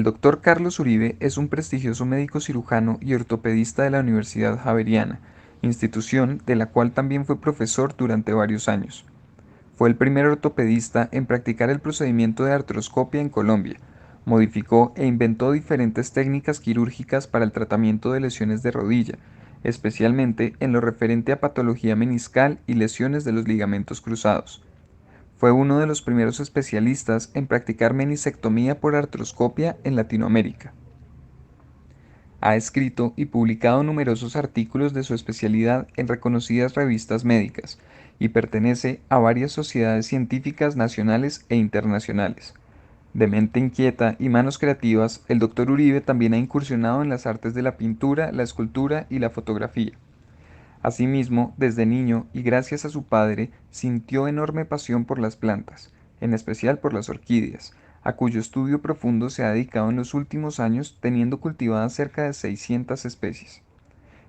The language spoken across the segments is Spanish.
doctor Carlos Uribe es un prestigioso médico cirujano y ortopedista de la Universidad Javeriana, institución de la cual también fue profesor durante varios años. Fue el primer ortopedista en practicar el procedimiento de artroscopia en Colombia. Modificó e inventó diferentes técnicas quirúrgicas para el tratamiento de lesiones de rodilla, especialmente en lo referente a patología meniscal y lesiones de los ligamentos cruzados. Fue uno de los primeros especialistas en practicar meniscectomía por artroscopia en Latinoamérica. Ha escrito y publicado numerosos artículos de su especialidad en reconocidas revistas médicas y pertenece a varias sociedades científicas nacionales e internacionales. De mente inquieta y manos creativas, el Dr. Uribe también ha incursionado en las artes de la pintura, la escultura y la fotografía. Asimismo, desde niño y gracias a su padre, sintió enorme pasión por las plantas, en especial por las orquídeas, a cuyo estudio profundo se ha dedicado en los últimos años, teniendo cultivadas cerca de 600 especies.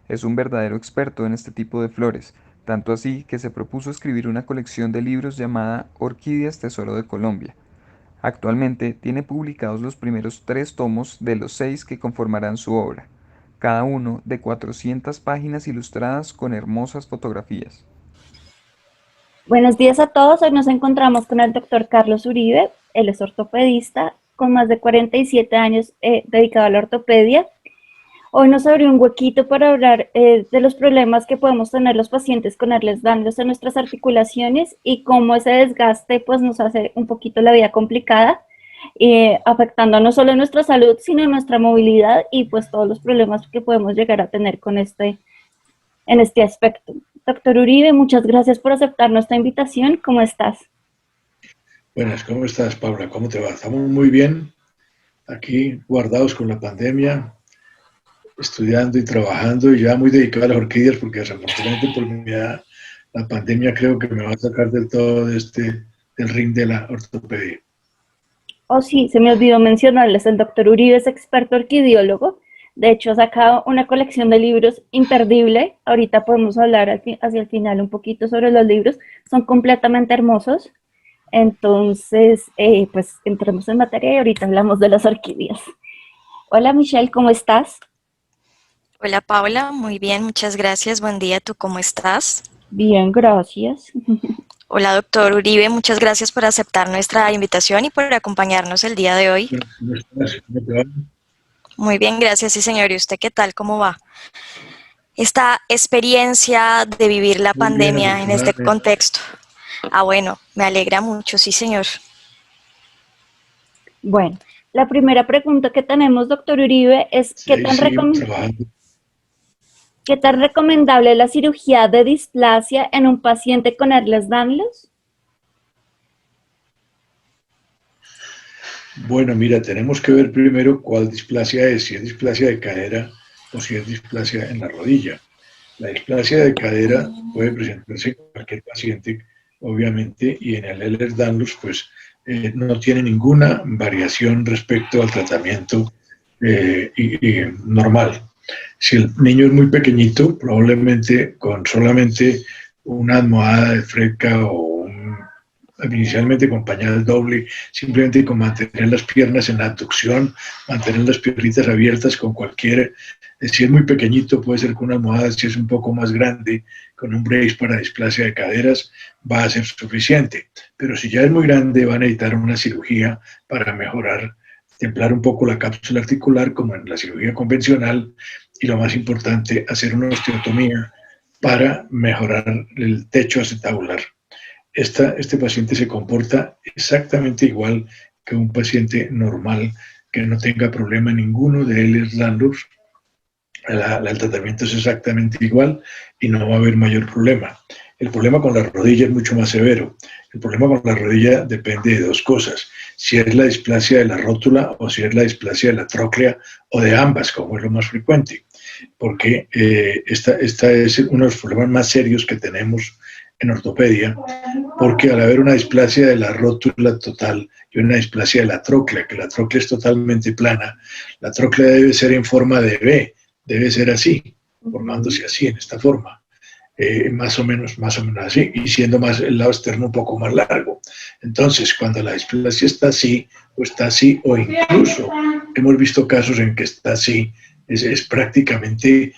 Es un verdadero experto en este tipo de flores, tanto así que se propuso escribir una colección de libros llamada Orquídeas Tesoro de Colombia. Actualmente tiene publicados los primeros 3 tomos de los 6 que conformarán su obra, cada uno de 400 páginas ilustradas con hermosas fotografías. Buenos días a todos. Hoy nos encontramos con el doctor Carlos Uribe. Él es ortopedista con más de 47 años dedicado a la ortopedia. Hoy nos abrió un huequito para hablar de los problemas que podemos tener los pacientes con hernias daños en nuestras articulaciones y cómo ese desgaste pues, nos hace un poquito la vida complicada, afectando no solo nuestra salud, sino nuestra movilidad y pues todos los problemas que podemos llegar a tener con en este aspecto. Doctor Uribe, muchas gracias por aceptar nuestra invitación. ¿Cómo estás? Buenas, ¿cómo estás, Paula? ¿Cómo te va? Estamos muy bien, aquí guardados con la pandemia, estudiando y trabajando y ya muy dedicado a las orquídeas porque desafortunadamente por mi edad, la pandemia creo que me va a sacar del todo del ring de la ortopedia. Oh, sí, se me olvidó mencionarles, el doctor Uribe es experto orquidiólogo. De hecho, ha sacado una colección de libros imperdible. Ahorita podemos hablar hacia el final un poquito sobre los libros. Son completamente hermosos. Entonces, pues entremos en materia y ahorita hablamos de las orquídeas. Hola Michelle, ¿cómo estás? Hola Paula, muy bien, muchas gracias. Buen día, ¿tú cómo estás? Bien, gracias. Hola doctor Uribe, muchas gracias por aceptar nuestra invitación y por acompañarnos el día de hoy. ¿Cómo estás? ¿Cómo te va? Muy bien, gracias, sí señor. ¿Y usted qué tal? ¿Cómo va? Esta experiencia de vivir la Muy bien, pandemia en este afortunadamente. contexto. Ah, bueno, me alegra mucho, sí señor. Bueno, la primera pregunta que tenemos, doctor Uribe, es Sí, ahí seguimos trabajando. ¿qué tan recomendable es la cirugía de displasia en un paciente con Ehlers-Danlos? Bueno, mira, tenemos que ver primero cuál displasia es, si es displasia de cadera o si es displasia en la rodilla. La displasia de cadera puede presentarse en cualquier paciente, obviamente, y en el Ehlers-Danlos, pues, no tiene ninguna variación respecto al tratamiento normal. Si el niño es muy pequeñito, probablemente con solamente una almohada de freca inicialmente con pañal doble, simplemente con mantener las piernas en abducción, mantener las piernitas abiertas con cualquier, si es muy pequeñito puede ser con una almohada, si es un poco más grande, con un brace para displasia de caderas, va a ser suficiente. Pero si ya es muy grande, va a necesitar una cirugía para mejorar, templar un poco la cápsula articular, como en la cirugía convencional, y lo más importante, hacer una osteotomía para mejorar el techo acetabular. Este paciente se comporta exactamente igual que un paciente normal que no tenga problema ninguno de Ehlers-Danlos. El tratamiento es exactamente igual y no va a haber mayor problema. El problema con la rodilla es mucho más severo. El problema con la rodilla depende de dos cosas: si es la displasia de la rótula o si es la displasia de la tróclea o de ambas, como es lo más frecuente. Porque esta es uno de los problemas más serios que tenemos en ortopedia, porque al haber una displasia de la rótula total y una displasia de la tróclea, que la tróclea es totalmente plana, la tróclea debe ser en forma de V, debe ser así, formándose así, en esta forma, más o menos así, y siendo más el lado externo un poco más largo. Entonces, cuando la displasia está así, o incluso hemos visto casos en que está así, es prácticamente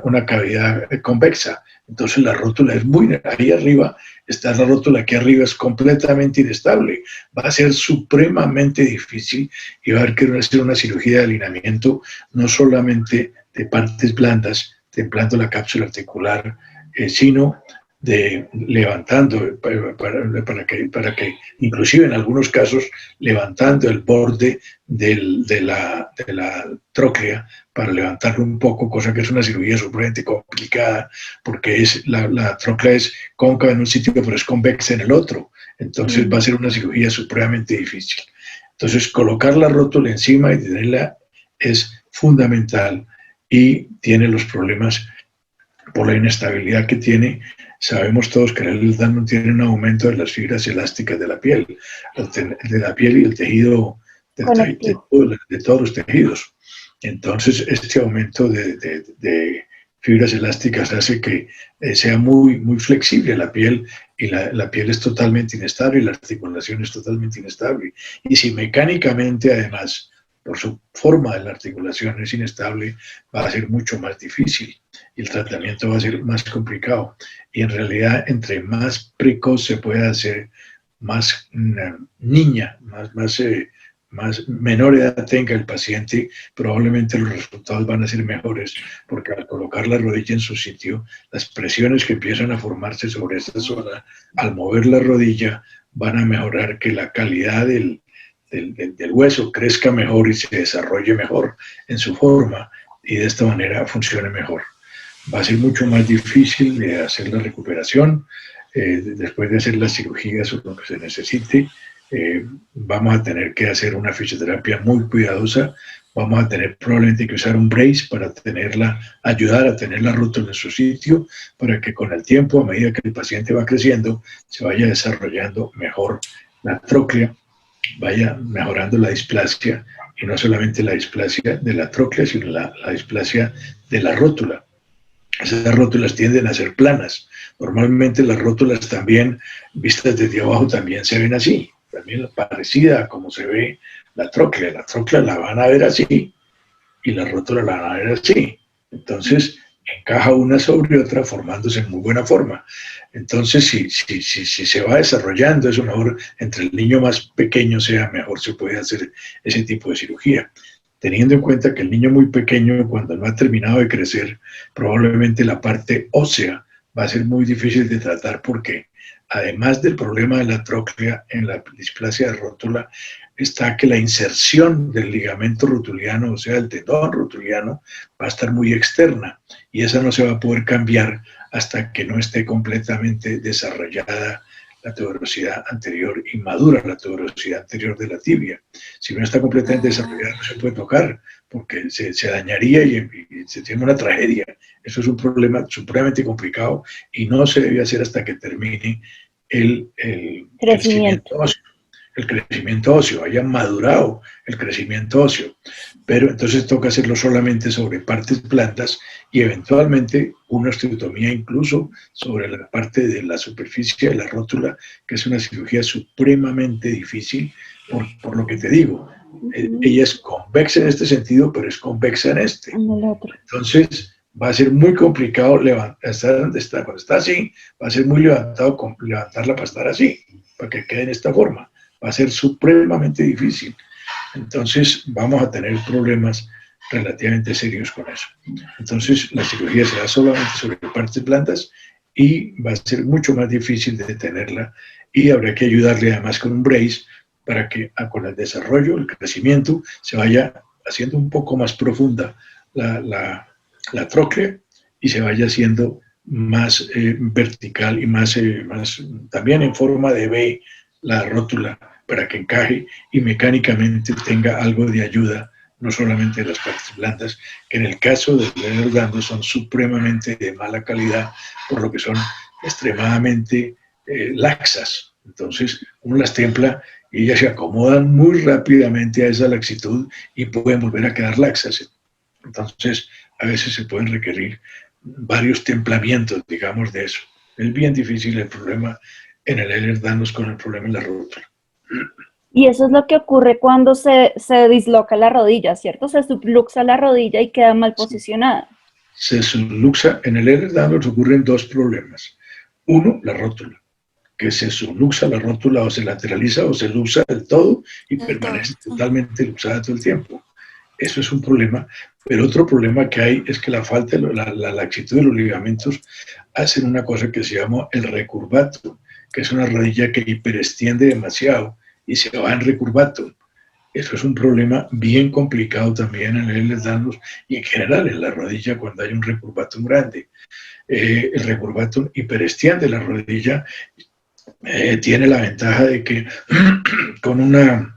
una cavidad convexa. Entonces la rótula es muy, ahí arriba está la rótula, aquí arriba es completamente inestable. Va a ser supremamente difícil y va a haber que hacer una cirugía de alineamiento, no solamente de partes blandas, templando la cápsula articular, sino de levantando, para que inclusive en algunos casos levantando el borde de la tróclea para levantarlo un poco, cosa que es una cirugía supremamente complicada porque la tróclea es cóncava en un sitio pero es convexa en el otro, entonces va a ser una cirugía supremamente difícil. Entonces colocar la rótula encima y tenerla es fundamental y tiene los problemas por la inestabilidad que tiene. Sabemos todos que el daño tiene un aumento de las fibras elásticas de la piel y el tejido, de todos los tejidos. Entonces, este aumento de fibras elásticas hace que sea muy, muy flexible la piel y la piel es totalmente inestable y la articulación es totalmente inestable. Y si mecánicamente, además, por su forma de la articulación es inestable, va a ser mucho más difícil y el tratamiento va a ser más complicado. Y en realidad, entre más precoz se pueda hacer, más niña, más menor edad tenga el paciente, probablemente los resultados van a ser mejores, porque al colocar la rodilla en su sitio, las presiones que empiezan a formarse sobre esta zona, al mover la rodilla, van a mejorar que la calidad del hueso crezca mejor y se desarrolle mejor en su forma y de esta manera funcione mejor. Va a ser mucho más difícil de hacer la recuperación después de hacer las cirugías o lo que se necesite. Vamos a tener que hacer una fisioterapia muy cuidadosa, vamos a tener probablemente que usar un brace para ayudar a tener la rótula en su sitio, para que con el tiempo, a medida que el paciente va creciendo, se vaya desarrollando mejor la tróclea, vaya mejorando la displasia, y no solamente la displasia de la tróclea, sino la displasia de la rótula. Esas rótulas tienden a ser planas. Normalmente las rótulas también, vistas desde abajo, también se ven así, también parecida a como se ve la tróclea. La tróclea la van a ver así y la rótula la van a ver así. Entonces, encaja una sobre otra formándose en muy buena forma. Entonces, si se va desarrollando eso mejor, entre el niño más pequeño sea mejor se puede hacer ese tipo de cirugía. Teniendo en cuenta que el niño muy pequeño, cuando no ha terminado de crecer, probablemente la parte ósea va a ser muy difícil de tratar porque, además del problema de la tróclea en la displasia de rótula, está que la inserción del ligamento rotuliano, o sea, el tendón rotuliano, va a estar muy externa y esa no se va a poder cambiar hasta que no esté completamente desarrollada la tuberosidad anterior y madura la tuberosidad anterior de la tibia. Si no está completamente desarrollada, no se puede tocar porque se dañaría y se tiene una tragedia. Eso es un problema supremamente complicado y no se debe hacer hasta que termine el crecimiento óseo. El crecimiento óseo, haya madurado el crecimiento óseo. Pero entonces toca hacerlo solamente sobre partes blandas y eventualmente una osteotomía incluso sobre la parte de la superficie de la rótula, que es una cirugía supremamente difícil por lo que te digo. Ella es convexa en este sentido, pero es convexa en este. Entonces va a ser muy complicado estar donde está. Cuando está así, va a ser muy levantarla para estar así, para que quede en esta forma. Va a ser supremamente difícil. Entonces vamos a tener problemas relativamente serios con eso. Entonces la cirugía será solamente sobre partes blandas y va a ser mucho más difícil de detenerla y habrá que ayudarle además con un brace para que con el desarrollo, el crecimiento, se vaya haciendo un poco más profunda la tróclea y se vaya haciendo más vertical y más también en forma de V la rótula para que encaje y mecánicamente tenga algo de ayuda, no solamente de las partes blandas, que en el caso de los blandos son supremamente de mala calidad, por lo que son extremadamente laxas. Entonces uno las templa y ellas se acomodan muy rápidamente a esa laxitud y pueden volver a quedar laxas. Entonces a veces se pueden requerir varios templamientos, digamos, de eso. Es bien difícil el problema en el Ehlers-Danlos con el problema en la rótula. Y eso es lo que ocurre cuando se disloca la rodilla, ¿cierto? Se subluxa la rodilla y queda mal posicionada. Se subluxa, en el Ehlers-Danlos ocurren dos problemas. Uno, la rótula, que se subluxa la rótula o se lateraliza o se luxa del todo y permanece totalmente luxada todo el tiempo. Eso es un problema, pero otro problema que hay es que la falta, la laxitud de los ligamentos hacen una cosa que se llama el recurvatum, que es una rodilla que hiperextiende demasiado y se va en recurvatum. Eso es un problema bien complicado también en el Ehlers-Danlos y en general en la rodilla cuando hay un recurvatum grande. El recurvatum hiperextiende la rodilla, tiene la ventaja de que con un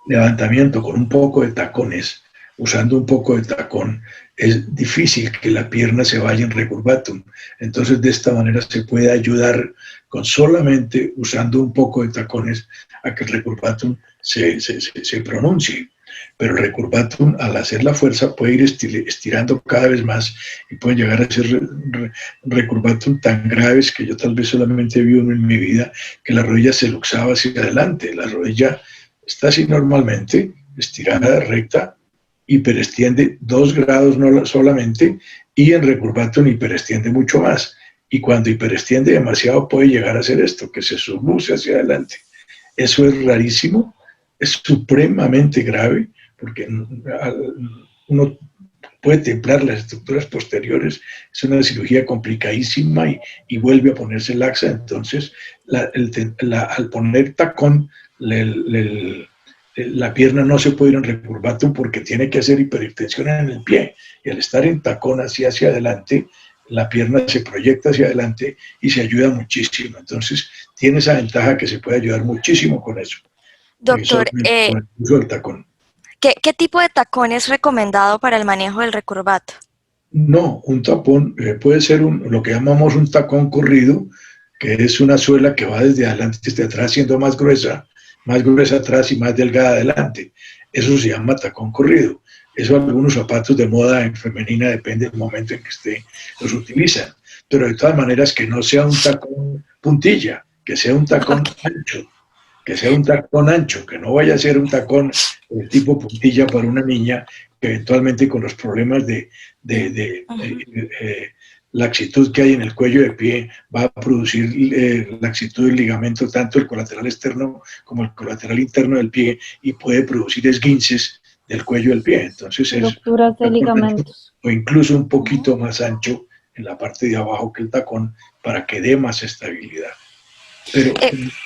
levantamiento, con un poco de tacones, usando un poco de tacón, es difícil que la pierna se vaya en recurvatum. Entonces, de esta manera se puede ayudar con solamente usando un poco de tacones a que el recurvatum se pronuncie. Pero el recurvatum, al hacer la fuerza, puede ir estirando cada vez más y puede llegar a ser recurvatum tan graves que yo tal vez solamente vi uno en mi vida, que la rodilla se luxaba hacia adelante. La rodilla está así normalmente, estirada, recta, hiperextiende 2 grados no solamente, y en recurvatum hiperextiende mucho más. Y cuando hiperextiende demasiado puede llegar a hacer esto, que se subluce hacia adelante. Eso es rarísimo, es supremamente grave, porque uno puede templar las estructuras posteriores, es una cirugía complicadísima y vuelve a ponerse laxa. Entonces, al poner tacón, la pierna no se puede ir en recurvatum porque tiene que hacer hiperextensión en el pie, y al estar en tacón hacia adelante, la pierna se proyecta hacia adelante y se ayuda muchísimo. Entonces, tiene esa ventaja que se puede ayudar muchísimo con eso. Doctor, con el uso del tacón. ¿Qué tipo de tacón es recomendado para el manejo del recurvato? No, un tacón puede ser lo que llamamos un tacón corrido, que es una suela que va desde adelante desde atrás siendo más gruesa atrás y más delgada adelante. Eso se llama tacón corrido. Eso algunos zapatos de moda en femenina, depende del momento en que los utilizan. Pero de todas maneras que no sea un tacón puntilla, que sea un tacón ancho, que no vaya a ser un tacón tipo puntilla para una niña que eventualmente con los problemas de laxitud que hay en el cuello de pie va a producir laxitud del ligamento, tanto el colateral externo como el colateral interno del pie, y puede producir esguinces del cuello del pie. Entonces es rupturas de ligamentos. O incluso un poquito más ancho en la parte de abajo que el tacón para que dé más estabilidad. Pero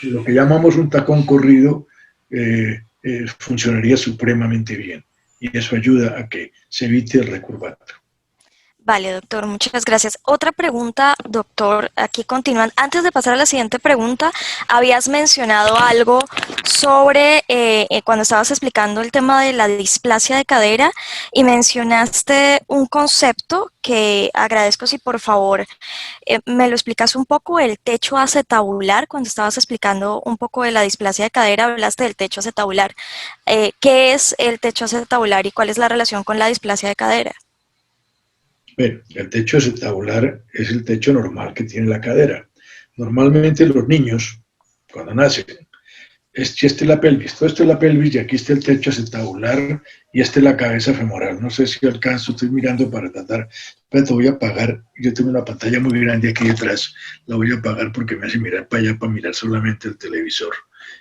lo que llamamos un tacón corrido funcionaría supremamente bien, y eso ayuda a que se evite el recurvato. Vale, doctor, muchas gracias. Otra pregunta, doctor, aquí continúan. Antes de pasar a la siguiente pregunta, habías mencionado algo sobre cuando estabas explicando el tema de la displasia de cadera, y mencionaste un concepto que agradezco si por favor me lo explicas un poco, el techo acetabular. Cuando estabas explicando un poco de la displasia de cadera, hablaste del techo acetabular. ¿Qué es el techo acetabular y cuál es la relación con la displasia de cadera? Bueno, el techo acetabular es el techo normal que tiene la cadera. Normalmente los niños, cuando nacen, esta es la pelvis, todo esto es la pelvis y aquí está el techo acetabular y esta es la cabeza femoral. No sé si alcanzo, estoy mirando para tratar, pero te voy a apagar. Yo tengo una pantalla muy grande aquí detrás, la voy a apagar porque me hace mirar para allá, para mirar solamente el televisor,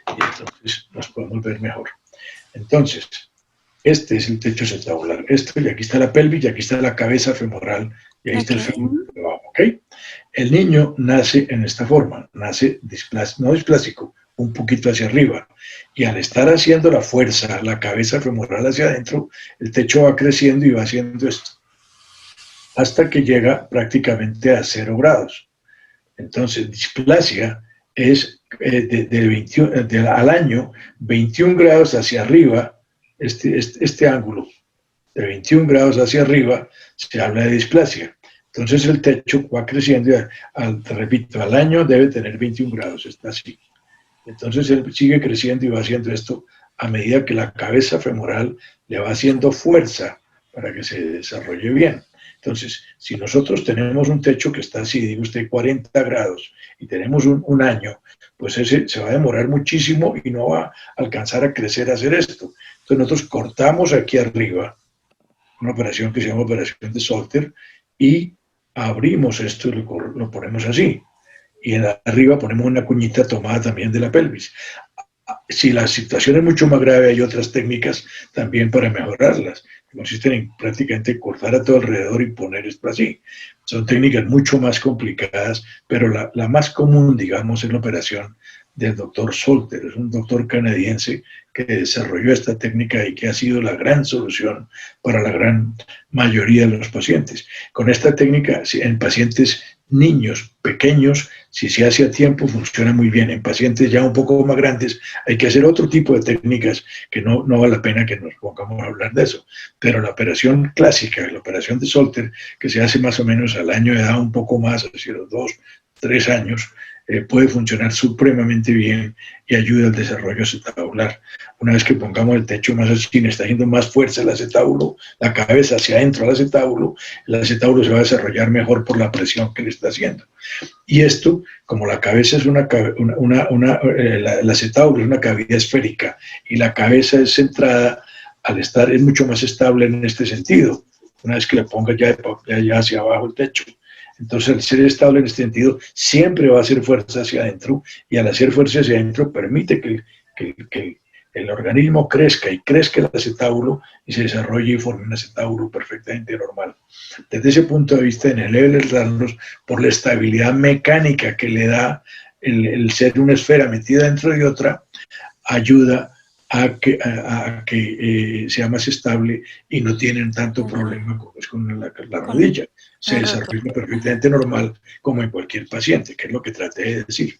y entonces nos podemos ver mejor. Entonces, este es el techo acetabular, esto, y aquí está la pelvis, y aquí está la cabeza femoral, y ahí está el fémur de abajo, ¿ok? El niño nace en esta forma, nace no displásico, un poquito hacia arriba, y al estar haciendo la fuerza, la cabeza femoral hacia adentro, el techo va creciendo y va haciendo esto, hasta que llega prácticamente a 0 grados. Entonces, displasia es al año 21 grados hacia arriba. Este ángulo de 21 grados hacia arriba se habla de displasia. Entonces el techo va creciendo y, repito, al año debe tener 21 grados, está así. Entonces él sigue creciendo y va haciendo esto a medida que la cabeza femoral le va haciendo fuerza para que se desarrolle bien. Entonces, si nosotros tenemos un techo que está así, digo usted, 40 grados, y tenemos un año, pues ese se va a demorar muchísimo y no va a alcanzar a crecer a hacer esto. Entonces nosotros cortamos aquí arriba una operación que se llama operación de Solter y abrimos esto y lo ponemos así. Y arriba ponemos una cuñita tomada también de la pelvis. Si la situación es mucho más grave, hay otras técnicas también para mejorarlas, que consisten en prácticamente cortar a todo alrededor y poner esto así. Son técnicas mucho más complicadas, pero la más común, digamos, es la operación del doctor Solter. Es un doctor canadiense que desarrolló esta técnica y que ha sido la gran solución para la gran mayoría de los pacientes. Con esta técnica, en pacientes niños pequeños, si se hace a tiempo, funciona muy bien. En pacientes ya un poco más grandes hay que hacer otro tipo de técnicas que no vale la pena que nos pongamos a hablar de eso. Pero la operación clásica, la operación de Solter, que se hace más o menos al año de edad, un poco más, hacia los 2, 3 años, puede funcionar supremamente bien y ayuda al desarrollo acetabular. Una vez que pongamos el techo más así, está haciendo más fuerza el acetábulo, la cabeza hacia adentro del el acetábulo se va a desarrollar mejor por la presión que le está haciendo. Y esto, como la cabeza es el acetábulo es una cavidad esférica y la cabeza es centrada, al estar es mucho más estable en este sentido. Una vez que le ponga ya hacia abajo el techo. Entonces, al ser estable en este sentido, siempre va a hacer fuerza hacia adentro, y al hacer fuerza hacia adentro permite que el organismo crezca y crezca el acetábulo y se desarrolle y forme un acetábulo perfectamente normal. Desde ese punto de vista, en el Ehlers-Danlos, por la estabilidad mecánica que le da el ser una esfera metida dentro de otra, ayuda a que sea más estable y no tienen tanto problema con la rodilla. Se desarrolla perfectamente normal como en cualquier paciente, que es lo que traté de decir.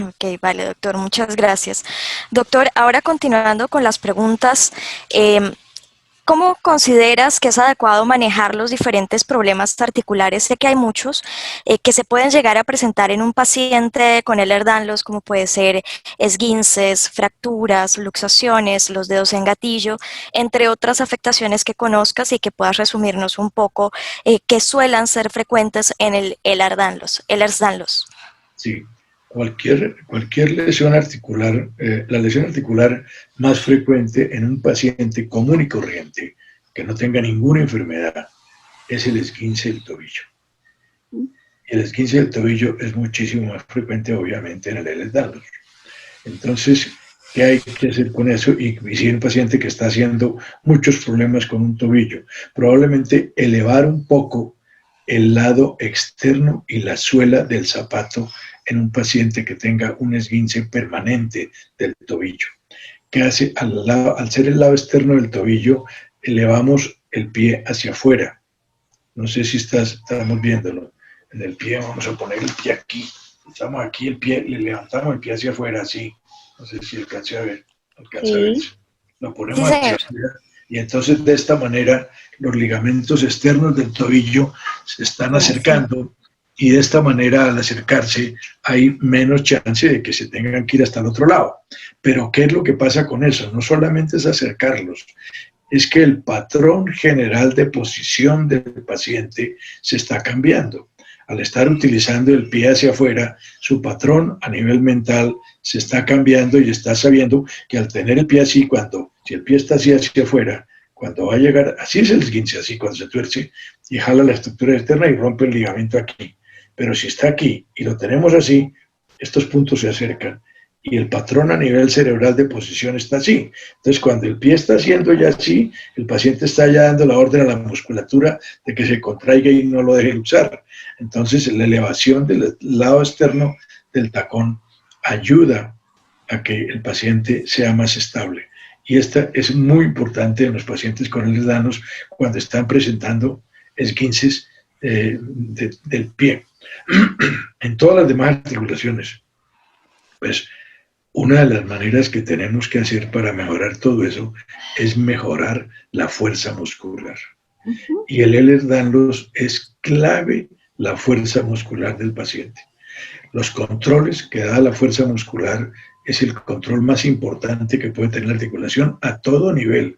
Ok, vale, doctor, muchas gracias. Doctor, ahora continuando con las preguntas, ¿cómo consideras que es adecuado manejar los diferentes problemas articulares? Sé que hay muchos que se pueden llegar a presentar en un paciente con Ehlers-Danlos, como puede ser esguinces, fracturas, luxaciones, los dedos en gatillo, entre otras afectaciones que conozcas y que puedas resumirnos un poco que suelen ser frecuentes en el Ehlers-Danlos. Sí, cualquier lesión articular, la lesión articular más frecuente en un paciente común y corriente que no tenga ninguna enfermedad es el esguince del tobillo. El esguince del tobillo es muchísimo más frecuente, obviamente, en el Ehlers-Danlos. Entonces, ¿qué hay que hacer con eso? Y si hay un paciente que está haciendo muchos problemas con un tobillo, probablemente elevar un poco el lado externo y la suela del zapato en un paciente que tenga un esguince permanente del tobillo. ¿Qué hace? Al ser el lado externo del tobillo, elevamos el pie hacia afuera. No sé si estamos viéndolo. En el pie vamos a poner el pie aquí. Estamos aquí, el pie, le levantamos el pie hacia afuera, así. No sé si alcance a ver. Lo ponemos hacia afuera. Y entonces de esta manera los ligamentos externos del tobillo se están acercando, y de esta manera al acercarse hay menos chance de que se tengan que ir hasta el otro lado. Pero ¿qué es lo que pasa con eso? No solamente es acercarlos, es que el patrón general de posición del paciente se está cambiando. Al estar utilizando el pie hacia afuera, su patrón a nivel mental se está cambiando y está sabiendo que al tener el pie así, si el pie está así hacia afuera, cuando va a llegar, así es el esguince, así cuando se tuerce y jala la estructura externa y rompe el ligamento aquí. Pero si está aquí y lo tenemos así, estos puntos se acercan y el patrón a nivel cerebral de posición está así. Entonces, cuando el pie está haciendo ya así, el paciente está ya dando la orden a la musculatura de que se contraiga y no lo deje luxar. Entonces, la elevación del lado externo del tacón ayuda a que el paciente sea más estable. Y esta es muy importante en los pacientes con Ehlers-Danlos cuando están presentando esguinces del pie. En todas las demás articulaciones, pues una de las maneras que tenemos que hacer para mejorar todo eso es mejorar la fuerza muscular. Y el Ehlers-Danlos es clave la fuerza muscular del paciente. Los controles que da la fuerza muscular es el control más importante que puede tener la articulación a todo nivel.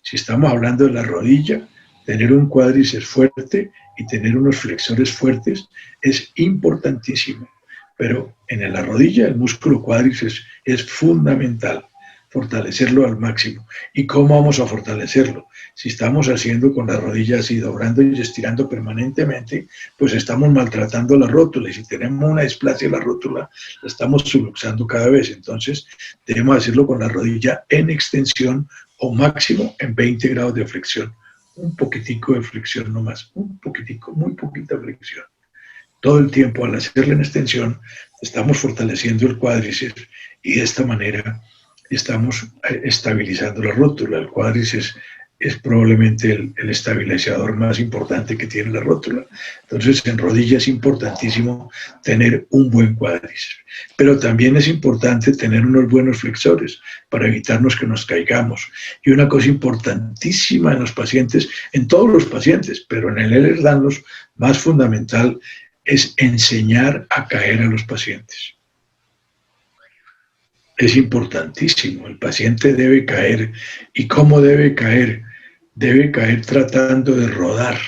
Si estamos hablando de la rodilla, tener un cuádriceps fuerte y tener unos flexores fuertes es importantísimo. Pero en la rodilla el músculo cuádriceps es fundamental, fortalecerlo al máximo. ¿Y cómo vamos a fortalecerlo? Si estamos haciendo con la rodilla así, doblando y estirando permanentemente, pues estamos maltratando la rótula, y si tenemos una displasia de la rótula, la estamos subluxando cada vez. Entonces debemos hacerlo con la rodilla en extensión o máximo en 20 grados de flexión. Un poquitico de flexión nomás, un poquitico, muy poquita flexión. Todo el tiempo al hacerla en extensión estamos fortaleciendo el cuádriceps y de esta manera estamos estabilizando la rótula. El cuádriceps es probablemente el estabilizador más importante que tiene la rótula. Entonces, en rodilla es importantísimo tener un buen cuádriceps. Pero también es importante tener unos buenos flexores para evitarnos que nos caigamos. Y una cosa importantísima en los pacientes, en todos los pacientes, pero en el Ehlers-Danlos más fundamental, es enseñar a caer a los pacientes. Es importantísimo, el paciente debe caer. ¿Y cómo debe caer? Debe caer tratando de rodar.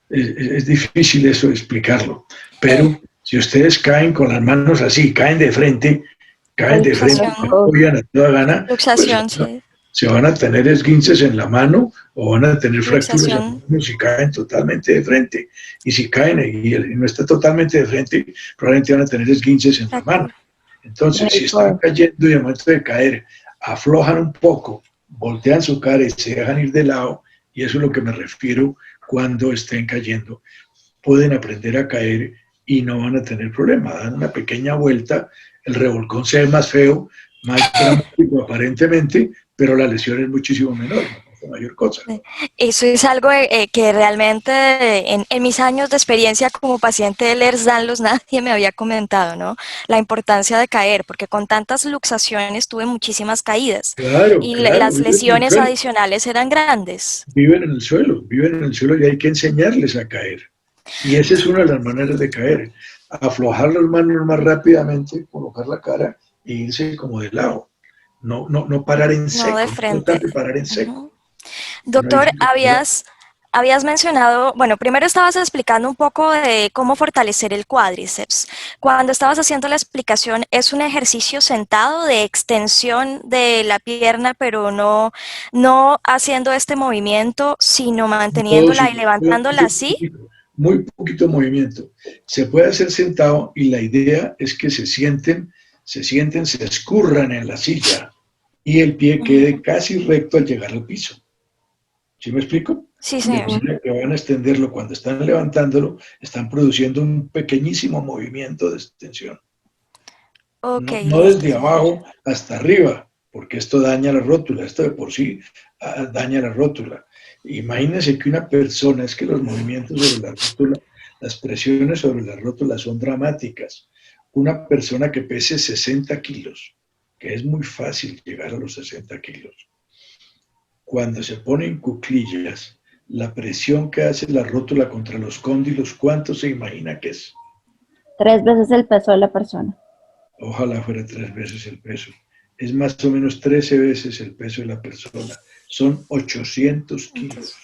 Es difícil eso de explicarlo, pero si ustedes caen con las manos así, caen de frente, no apoyan a toda gana, pues, se van a tener esguinces en la mano o van a tener fracturas en la mano si caen totalmente de frente. Y si caen y no está totalmente de frente, probablemente van a tener esguinces en la mano. Entonces, si están cayendo y al momento de caer aflojan un poco, voltean su cara y se dejan ir de lado, y eso es lo que me refiero cuando estén cayendo. Pueden aprender a caer y no van a tener problema. Dan una pequeña vuelta, el revolcón se ve más feo, más dramático aparentemente, pero la lesión es muchísimo menor. Mayor cosa. Eso es algo que realmente en mis años de experiencia como paciente de Ehlers-Danlos nadie me había comentado, ¿no? La importancia de caer, porque con tantas luxaciones tuve muchísimas caídas. Y las lesiones adicionales eran grandes. Viven en el suelo y hay que enseñarles a caer. Y esa es una de las maneras de caer. Aflojar las manos más rápidamente, colocar la cara e irse como de lado. No parar en seco. No de frente. No parar en seco. Doctor, habías mencionado, bueno, primero estabas explicando un poco de cómo fortalecer el cuádriceps. Cuando estabas haciendo la explicación, ¿es un ejercicio sentado de extensión de la pierna, pero no haciendo este movimiento, sino manteniéndola y levantándola así? Muy poquito movimiento. Se puede hacer sentado y la idea es que se sienten, se escurran en la silla y el pie quede casi recto al llegar al piso. ¿Sí me explico? Sí, señor. De manera que van a extenderlo cuando están levantándolo, están produciendo un pequeñísimo movimiento de extensión. Okay, no desde abajo hasta arriba, porque esto daña la rótula, esto de por sí daña la rótula. Imagínense que una persona, es que los movimientos sobre la rótula, las presiones sobre la rótula son dramáticas. Una persona que pese 60 kilos, que es muy fácil llegar a los 60 kilos, cuando se pone en cuclillas, la presión que hace la rótula contra los cóndilos, ¿cuánto se imagina que es? 3 veces el peso de la persona. Ojalá fuera 3 veces el peso. Es más o menos 13 veces el peso de la persona. Son 800 kilos.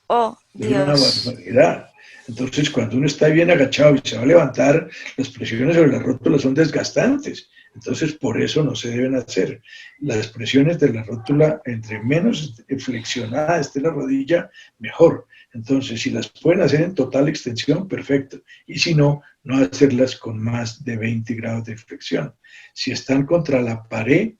Oh, es una barbaridad. Entonces, cuando uno está bien agachado y se va a levantar, las presiones sobre la rótula son desgastantes. Entonces, por eso no se deben hacer. Las presiones de la rótula, entre menos flexionada esté la rodilla, mejor. Entonces, si las pueden hacer en total extensión, perfecto. Y si no, no hacerlas con más de 20 grados de flexión. Si están contra la pared,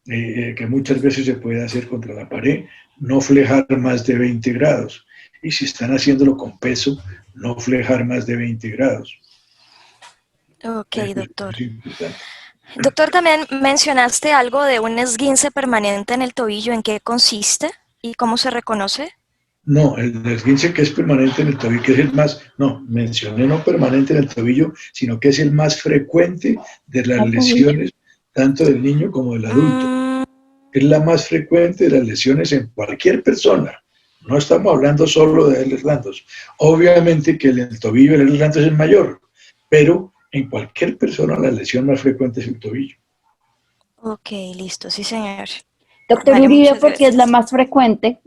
que muchas veces se puede hacer contra la pared, no flejar más de 20 grados. Y si están haciéndolo con peso, no flejar más de 20 grados. Ok, doctor. Doctor, también mencionaste algo de un esguince permanente en el tobillo. ¿En qué consiste y cómo se reconoce? No, el esguince que es permanente en el tobillo, que es el más, no, mencioné no permanente en el tobillo, sino que es el más frecuente de las lesiones, tanto del niño como del adulto. Es la más frecuente de las lesiones en cualquier persona. No estamos hablando solo de Ehlers-Danlos. Obviamente que el tobillo del Ehlers-Danlos es el mayor, pero en cualquier persona la lesión más frecuente es el tobillo. Ok, listo, sí señor. Doctor Uribe, ¿por qué es la más frecuente?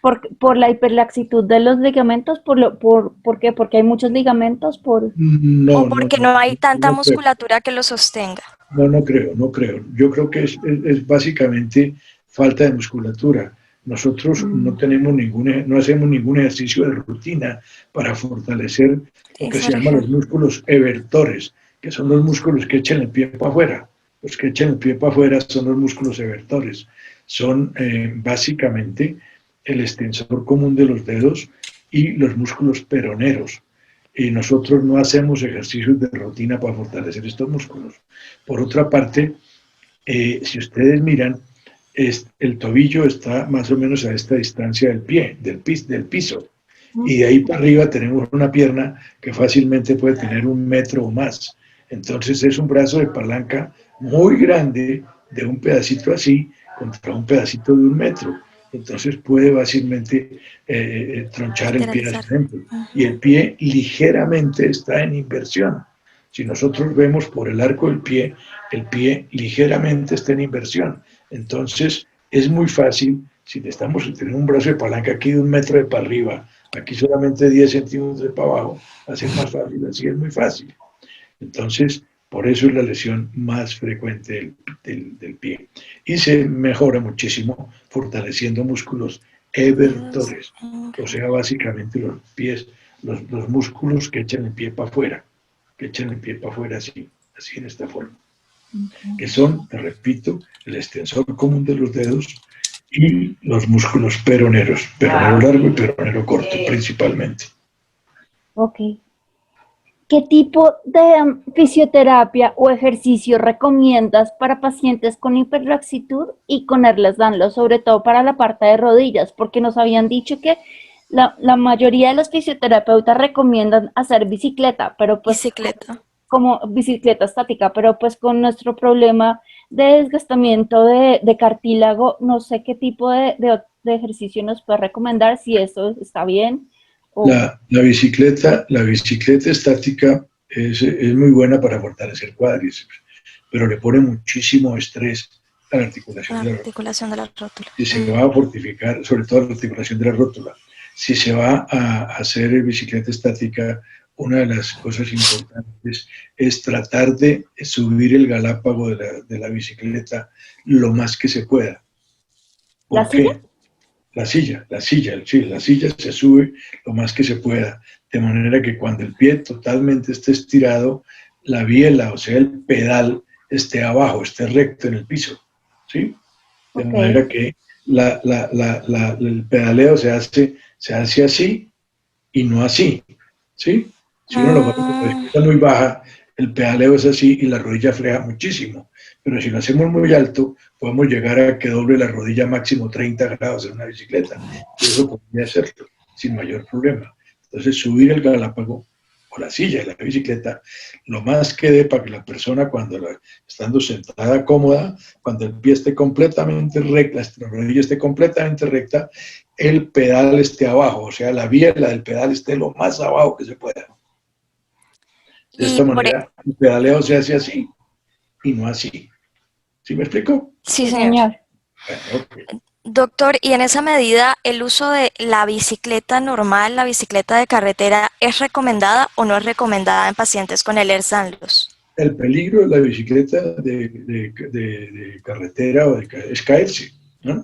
por la hiperlaxitud de los ligamentos, ¿por qué? Porque hay muchos ligamentos, o porque no hay tanta no creo. musculatura que lo sostenga. No creo, no creo. Yo creo que es básicamente falta de musculatura. Nosotros no hacemos ningún ejercicio de rutina para fortalecer lo que se llaman los músculos evertores, que son los músculos que echan el pie para afuera. Los que echan el pie para afuera son los músculos evertores. Son básicamente el extensor común de los dedos y los músculos peroneros. Y nosotros no hacemos ejercicios de rutina para fortalecer estos músculos. Por otra parte, si ustedes miran, el tobillo está más o menos a esta distancia del pie, del piso. Y de ahí para arriba tenemos una pierna que fácilmente puede tener 1 metro o más. Entonces es un brazo de palanca muy grande de un pedacito así contra un pedacito de 1 metro. Entonces puede fácilmente tronchar el pie, por ejemplo. Y el pie ligeramente está en inversión. Si nosotros vemos por el arco del pie, el pie ligeramente está en inversión. Entonces es muy fácil, si estamos teniendo un brazo de palanca aquí de 1 metro de para arriba, aquí solamente 10 centímetros de para abajo, hacer más fácil, así es muy fácil. Entonces, por eso es la lesión más frecuente del pie. Y se mejora muchísimo fortaleciendo músculos evertores, o sea, básicamente los pies, los músculos que echan el pie para afuera, así en esta forma. Que son, te repito, el extensor común de los dedos y los músculos peroneros, peronero largo y peronero corto principalmente. Ok. ¿Qué tipo de fisioterapia o ejercicio recomiendas para pacientes con hiperlaxitud y con Ehlers-Danlos, sobre todo para la parte de rodillas? Porque nos habían dicho que la mayoría de los fisioterapeutas recomiendan hacer bicicleta, pero pues como bicicleta estática, pero pues con nuestro problema de desgastamiento de cartílago, no sé qué tipo de ejercicio nos puede recomendar, si eso está bien. La bicicleta estática es muy buena para fortalecer cuádriceps, pero le pone muchísimo estrés a la articulación de la rótula. Y se va a fortificar, sobre todo la articulación de la rótula. Si se va a hacer bicicleta estática, una de las cosas importantes es tratar de subir el galápago de la bicicleta lo más que se pueda. ¿Por qué? La silla se sube lo más que se pueda, de manera que cuando el pie totalmente esté estirado, la biela, o sea, el pedal, esté abajo, esté recto en el piso, ¿sí? De manera que el pedaleo se hace así y no así, ¿sí? Si uno lo pone con la bicicleta muy baja, el pedaleo es así y la rodilla frena muchísimo. Pero si lo hacemos muy alto, podemos llegar a que doble la rodilla máximo 30 grados en una bicicleta. Y eso podría hacerlo sin mayor problema. Entonces, subir el galápago o la silla de la bicicleta lo más que dé para que la persona, estando sentada cómoda, cuando el pie esté completamente recta, la rodilla esté completamente recta, el pedal esté abajo, o sea, la biela del pedal esté lo más abajo que se pueda. De esta manera, el pedaleo se hace así y no así. ¿Sí me explico? Sí, señor. Bueno, okay. Doctor, y en esa medida, ¿el uso de la bicicleta normal, la bicicleta de carretera, es recomendada o no es recomendada en pacientes con Ehlers-Danlos? El peligro de la bicicleta de carretera es caerse, ¿no?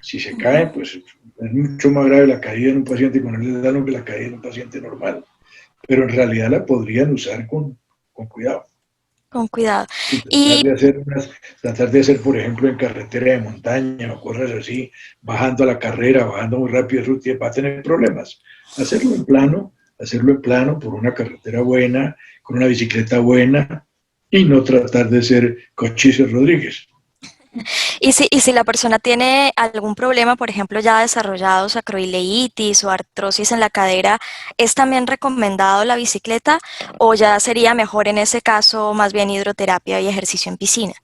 Si se cae, pues es mucho más grave la caída en un paciente con Ehlers-Danlos que la caída en un paciente normal. Pero en realidad la podrían usar con cuidado. Con cuidado. Tratar de hacer, por ejemplo, en carretera de montaña o cosas así, bajando a la carrera, bajando muy rápido, eso va a tener problemas. Hacerlo en plano, por una carretera buena, con una bicicleta buena, y no tratar de ser Cochise Rodríguez. Y si la persona tiene algún problema, por ejemplo, ya desarrollado sacroileitis o artrosis en la cadera, ¿es también recomendado la bicicleta o ya sería mejor en ese caso más bien hidroterapia y ejercicio en piscina?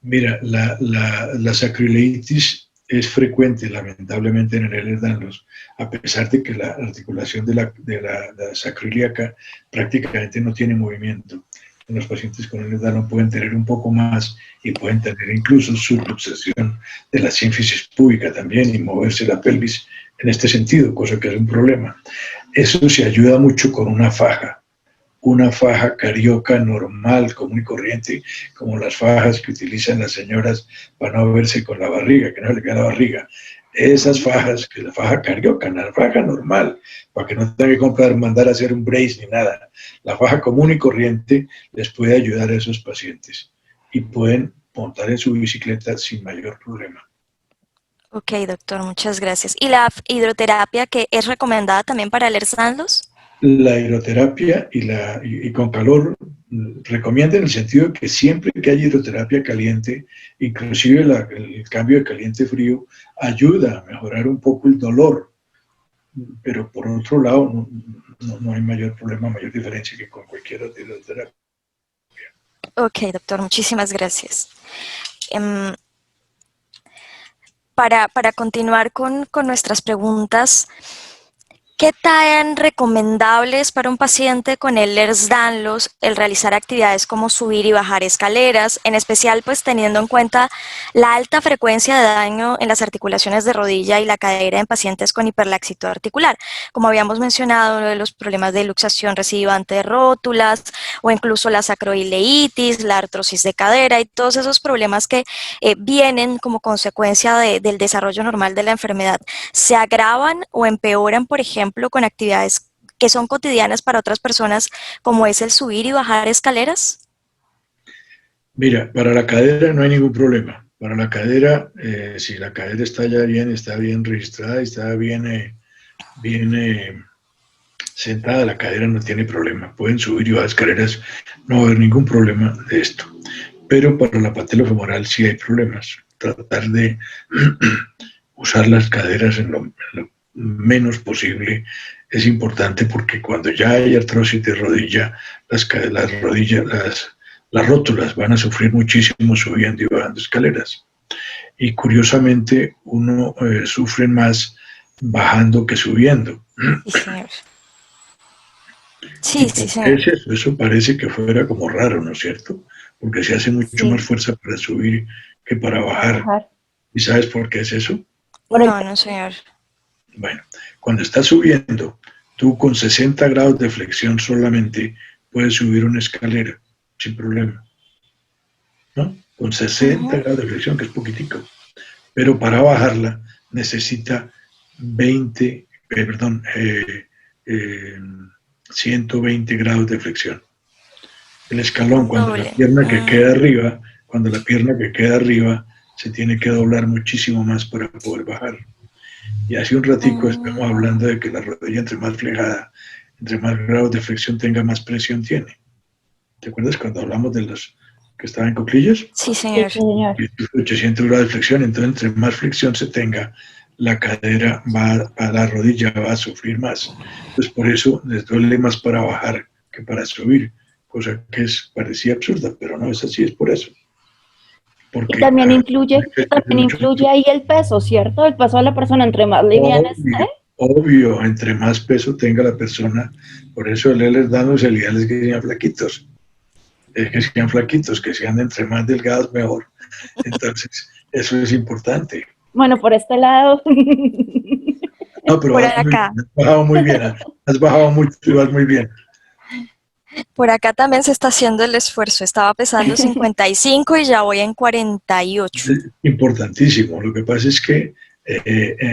Mira, la sacroileitis es frecuente, lamentablemente, en el Ehlers-Danlos, a pesar de que la articulación de la sacroiliaca prácticamente no tiene movimiento. los pacientes con Ehlers-Danlos pueden tener un poco más y pueden tener incluso subluxación de la sínfisis púbica también y moverse la pelvis en este sentido, cosa que es un problema. Eso se ayuda mucho con una faja carioca normal, común y corriente, como las fajas que utilizan las señoras para no verse con la barriga, que no le vea la barriga. Esas fajas, que la faja carioca, la faja normal, para que no tenga que comprar, mandar a hacer un brace ni nada. La faja común y corriente les puede ayudar a esos pacientes y pueden montar en su bicicleta sin mayor problema. Ok, doctor, muchas gracias. ¿Y la hidroterapia que es recomendada también para Ehlers-Danlos? La hidroterapia y con calor recomienda en el sentido de que siempre que hay hidroterapia caliente, inclusive el cambio de caliente-frío, ayuda a mejorar un poco el dolor, pero por otro lado no hay mayor problema, mayor diferencia que con cualquier otra hidroterapia. Ok, doctor, muchísimas gracias. Para continuar con nuestras preguntas, ¿qué tan recomendable es para un paciente con Ehlers-Danlos el realizar actividades como subir y bajar escaleras, en especial pues teniendo en cuenta la alta frecuencia de daño en las articulaciones de rodilla y la cadera en pacientes con hiperlaxitud articular? Como habíamos mencionado, los problemas de luxación recidivante de rótulas o incluso la sacroileitis, la artrosis de cadera y todos esos problemas que vienen como consecuencia del desarrollo normal de la enfermedad, ¿se agravan o empeoran, por ejemplo, con actividades que son cotidianas para otras personas, como es el subir y bajar escaleras? Mira, para la cadera no hay ningún problema. Para la cadera, si la cadera está bien registrada, está bien sentada, la cadera no tiene problema. Pueden subir y bajar escaleras, no va a haber ningún problema de esto. Pero para la patelofemoral sí hay problemas. Tratar de usar las caderas en lo menos posible es importante, porque cuando ya hay artrosis de rodilla, las rótulas van a sufrir muchísimo subiendo y bajando escaleras. Y curiosamente uno sufre más bajando que subiendo. Sí, señor. Sí, sí, señor. Eso parece que fuera como raro, ¿no es cierto? Porque se hace mucho más fuerza para subir que para bajar. ¿Y sabes por qué es eso? No, señor. Bueno, cuando estás subiendo, tú con 60 grados de flexión solamente puedes subir una escalera sin problema, ¿no? Con 60 grados de flexión, que es poquitico. Pero para bajarla necesita 120 grados de flexión. El escalón, cuando la pierna que queda arriba se tiene que doblar muchísimo más para poder bajar. Y hace un ratico estamos hablando de que la rodilla, entre más flejada, entre más grados de flexión tenga, más presión tiene. ¿Te acuerdas cuando hablamos de los que estaban en cuclillas? Sí, señor. 800 grados de flexión, entonces entre más flexión se tenga, la cadera la rodilla va a sufrir más. Entonces por eso les duele más para bajar que para subir, cosa que parecía absurda, pero no es así, es por eso. Porque, y también influye ahí el peso, ¿cierto? El peso de la persona, entre más liviana esté. Obvio, entre más peso tenga la persona, por eso el Ehlers-Danlos, el ideal es que sean flaquitos. Que sean entre más delgados mejor. Entonces, eso es importante. Bueno, por este lado. No, pero has bajado muy bien, has bajado mucho y vas muy bien. Por acá también se está haciendo el esfuerzo. Estaba pesando 55 y ya voy en 48. Es importantísimo. Lo que pasa es que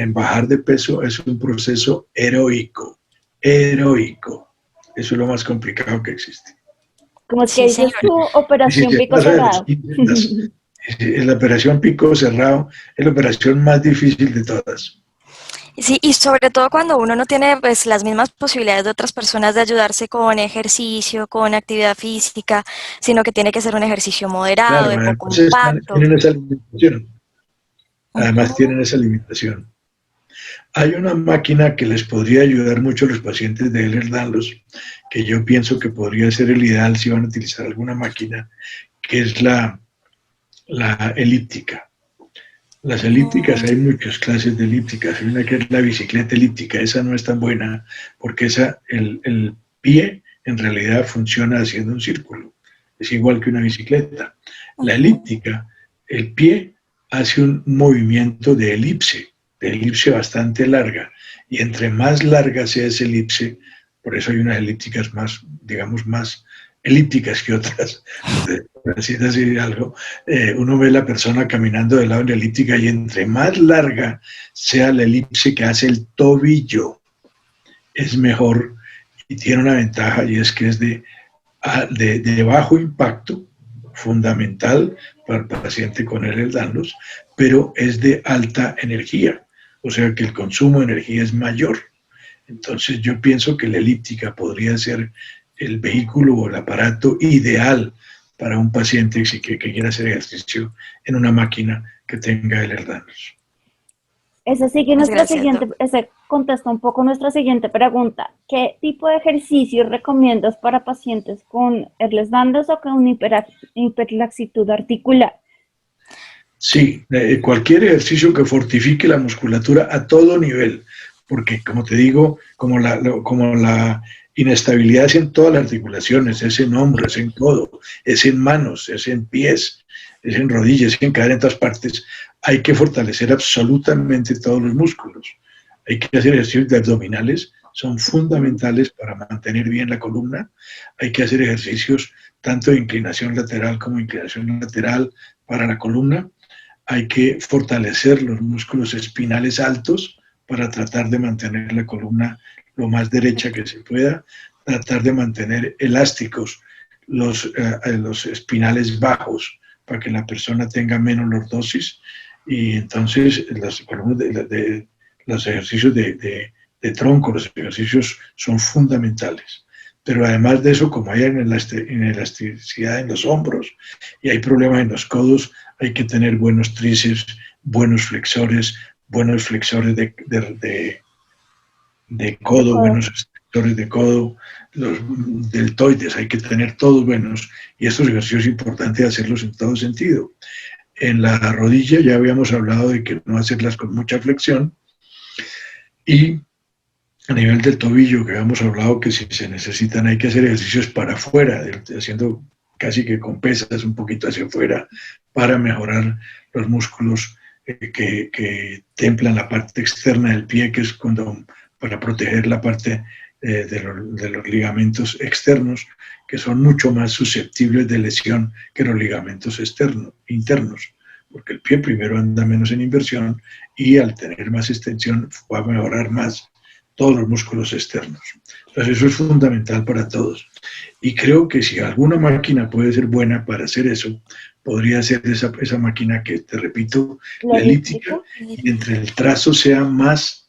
bajar de peso es un proceso heroico. Heroico. Eso es lo más complicado que existe. Como que dices tu operación pico cerrado. La operación pico cerrado es la operación más difícil de todas. Sí, y sobre todo cuando uno no tiene pues las mismas posibilidades de otras personas de ayudarse con ejercicio, con actividad física, sino que tiene que ser un ejercicio moderado, de poco impacto. Además tienen esa limitación. Hay una máquina que les podría ayudar mucho a los pacientes de Ehlers-Danlos, que yo pienso que podría ser el ideal si van a utilizar alguna máquina, que es la elíptica. Las elípticas, hay muchas clases de elípticas. Hay una que es la bicicleta elíptica, esa no es tan buena, porque el pie en realidad funciona haciendo un círculo. es igual que una bicicleta. La elíptica, el pie hace un movimiento de elipse bastante larga, y entre más larga sea esa elipse, por eso hay unas elípticas más, digamos, más elípticas que otras, por así decir algo, uno ve a la persona caminando de lado en la elíptica y entre más larga sea la elipse que hace el tobillo, es mejor y tiene una ventaja, y es que es de bajo impacto, fundamental para el paciente con Ehlers-Danlos, pero es de alta energía, o sea que el consumo de energía es mayor. Entonces yo pienso que la elíptica podría ser el vehículo o el aparato ideal para un paciente que quiera hacer ejercicio en una máquina que tenga Ehlers-Danlos. Ese contesta un poco nuestra siguiente pregunta. ¿Qué tipo de ejercicios recomiendas para pacientes con Ehlers-Danlos o con hiperlaxitud articular? Sí, cualquier ejercicio que fortifique la musculatura a todo nivel, porque como te digo, como la inestabilidad es en todas las articulaciones, es en hombros, es en codo, es en manos, es en pies, es en rodillas, es en cadera, en todas partes, hay que fortalecer absolutamente todos los músculos. Hay que hacer ejercicios de abdominales, son fundamentales para mantener bien la columna. Hay que hacer ejercicios tanto de inclinación lateral como inclinación lateral para la columna. Hay que fortalecer los músculos espinales altos para tratar de mantener la columna lo más derecha que se pueda, tratar de mantener elásticos los espinales bajos para que la persona tenga menos lordosis, y entonces los ejercicios de tronco, los ejercicios son fundamentales. Pero además de eso, como hay elasticidad en los hombros y hay problemas en los codos, hay que tener buenos tríceps, buenos flexores de codo, buenos extensores de codo, los deltoides, hay que tener todos buenos, y estos ejercicios es importante hacerlos en todo sentido. En la rodilla ya habíamos hablado de que no hacerlas con mucha flexión, y a nivel del tobillo, que habíamos hablado que si se necesitan hay que hacer ejercicios para afuera, haciendo casi que con pesas un poquito hacia afuera, para mejorar los músculos que templan la parte externa del pie, que es para proteger la parte de los ligamentos externos, que son mucho más susceptibles de lesión que los ligamentos internos, porque el pie primero anda menos en inversión y al tener más extensión va a mejorar más todos los músculos externos. Entonces eso es fundamental para todos. Y creo que si alguna máquina puede ser buena para hacer eso, podría ser esa máquina que, te repito, la elíptica, y entre el trazo sea más